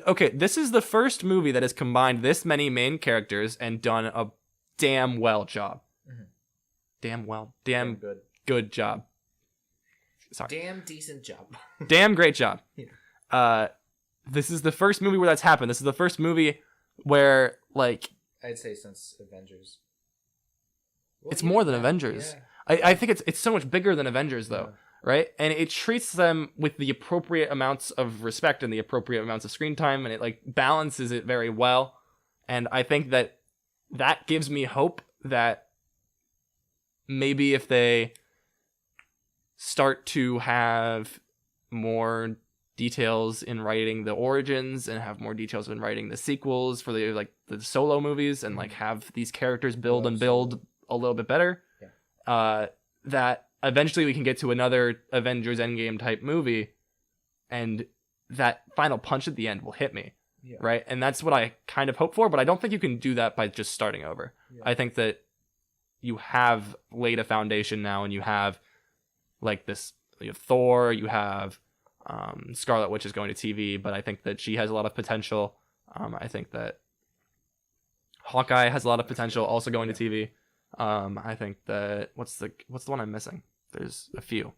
Okay, this is the first movie that has combined this many main characters and done a damn well job. Mm-hmm. Damn good job. Sorry. Damn decent job. Damn great job. Yeah. This is the first movie where that's happened. This is the first movie where, like... I'd say since Avengers. Well, it's more than Avengers. Yeah. I think it's so much bigger than Avengers, though, right? And it treats them with the appropriate amounts of respect and the appropriate amounts of screen time, and it, like, balances it very well. And I think that gives me hope that maybe if they start to have more details in writing the origins and have more details in writing the sequels for the solo movies and like have these characters build a little bit better, that eventually we can get to another Avengers Endgame type movie and that final punch at the end will hit me. Yeah. Right. And that's what I kind of hope for, but I don't think you can do that by just starting over. Yeah. I think that you have laid a foundation now and you have like this, you have Thor, you have Scarlet Witch is going to TV, but I think that she has a lot of potential. I think that Hawkeye has a lot of potential, also going to TV. I think that what's the one I'm missing? There's a few.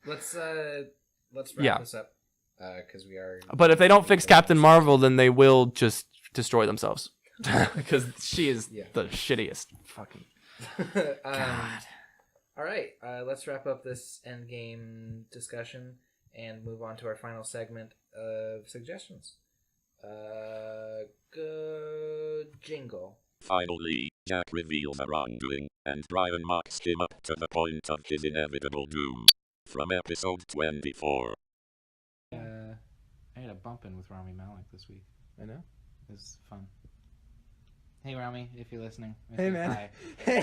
Let's wrap this up because we are. But if they don't fix Captain Marvel, then they will just destroy themselves because she is the shittiest. Fucking God. All right, let's wrap up this Endgame discussion and move on to our final segment of suggestions. Good jingle. Finally, Jack reveals a wrongdoing, and Brian mocks him up to the point of his inevitable doom. From episode 24. I had a bump in with Rami Malek this week. I know. It was fun. Hey Rami, if you're listening. Hey man. Hi. Hey.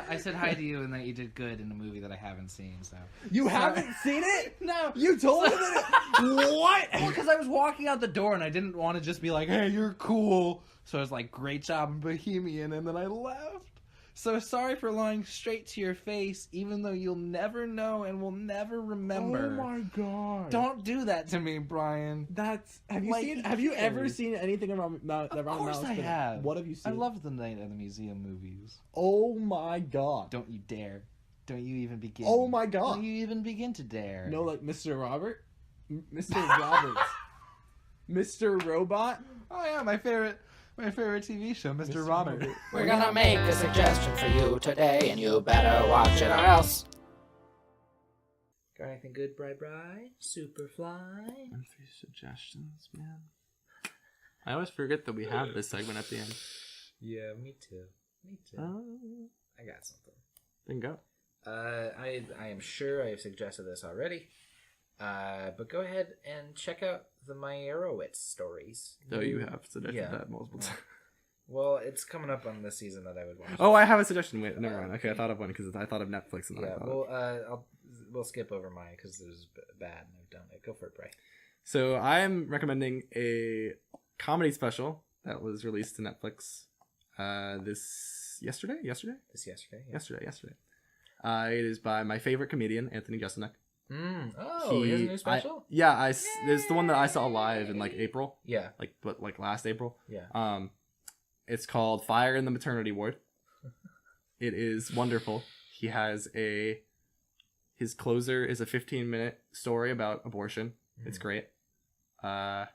I said hi to you and that you did good in a movie that I haven't seen. So you haven't seen it? No. You told me that. What? Well, because I was walking out the door and I didn't want to just be like, "Hey, you're cool." So I was like, "Great job in Bohemian," and then I left. So sorry for lying straight to your face, even though you'll never know and will never remember. Oh my god! Don't do that to me, Brian. Have you ever seen anything around that? Of course I have. What have you seen? I love the Night at the Museum movies. Oh my god! Don't you dare! Don't you even begin! Oh my god! Don't you even begin to dare! No, like Mr. Robert, Mr. Roberts, Mr. Robot. Oh yeah, my favorite TV show, Mr. Robert. We're gonna make a suggestion for you today, and you better watch it or else. Got anything good, Bri? Superfly? 3 suggestions, man. I always forget that we have this segment at the end. Yeah, me too. I got something. Then go. I am sure I have suggested this already. But go ahead and check out the Meyerowitz stories. Oh, you have suggested that multiple times. Well, it's coming up on this season that I would watch. Oh, I have a suggestion. Wait, never mind. Okay, I thought of one because I thought of Netflix. And we'll skip over mine because it was bad and I've done it. Go for it, Bray. So I'm recommending a comedy special that was released to Netflix yesterday. Yesterday. It is by my favorite comedian, Anthony Jeselnik. He has a new special? It's the one that I saw live in like April. Yeah. Like last April. Yeah. It's called Fire in the Maternity Ward. It is wonderful. He has a His closer is a 15-minute story about abortion. It's great. Yeah,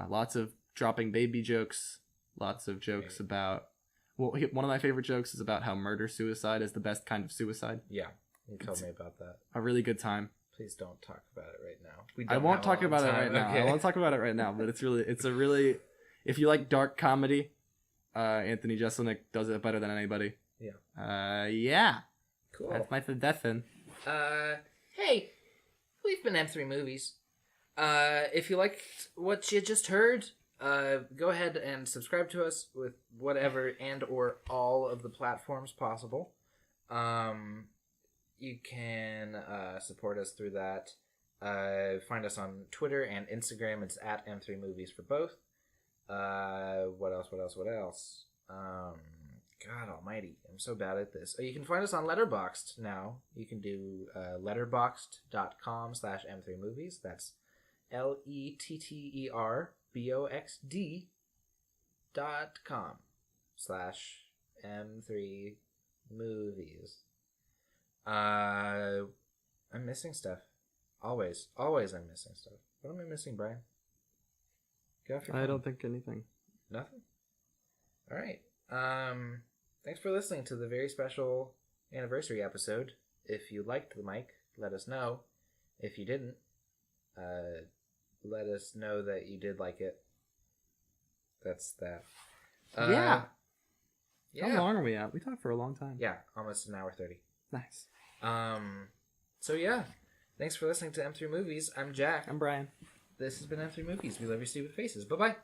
lots of dropping baby jokes. Lots of jokes about... Well, one of my favorite jokes is about how murder-suicide is the best kind of suicide. Yeah, you told me about that. A really good time. Please don't talk about it right now. I won't talk about it right now. I won't talk about it right now, but it's a really... If you like dark comedy, Anthony Jeselnik does it better than anybody. Yeah. Yeah. Cool. That's my suggestion. Hey, we've been M3 Movies. If you liked what you just heard, go ahead and subscribe to us with whatever and or all of the platforms possible. You can support us through that. Find us on Twitter and Instagram. It's at M3 Movies for both. What else? God almighty, I'm so bad at this. You can find us on Letterboxd now. You can do letterboxd.com/M3movies. That's letterboxd.com/M3movies. I'm missing stuff. Always I'm missing stuff. What am I missing, Brian? Get off your phone. I don't think anything. Nothing? Alright. Thanks for listening to the very special anniversary episode. If you liked the mic, let us know. If you didn't, let us know that you did like it. That's that. Yeah. How long are we at? We talked for a long time. Yeah, almost an hour 30. Nice. So yeah, thanks for listening to M3 Movies. I'm Jack. I'm Brian. This has been M3 Movies. We love your stupid faces. Bye-bye.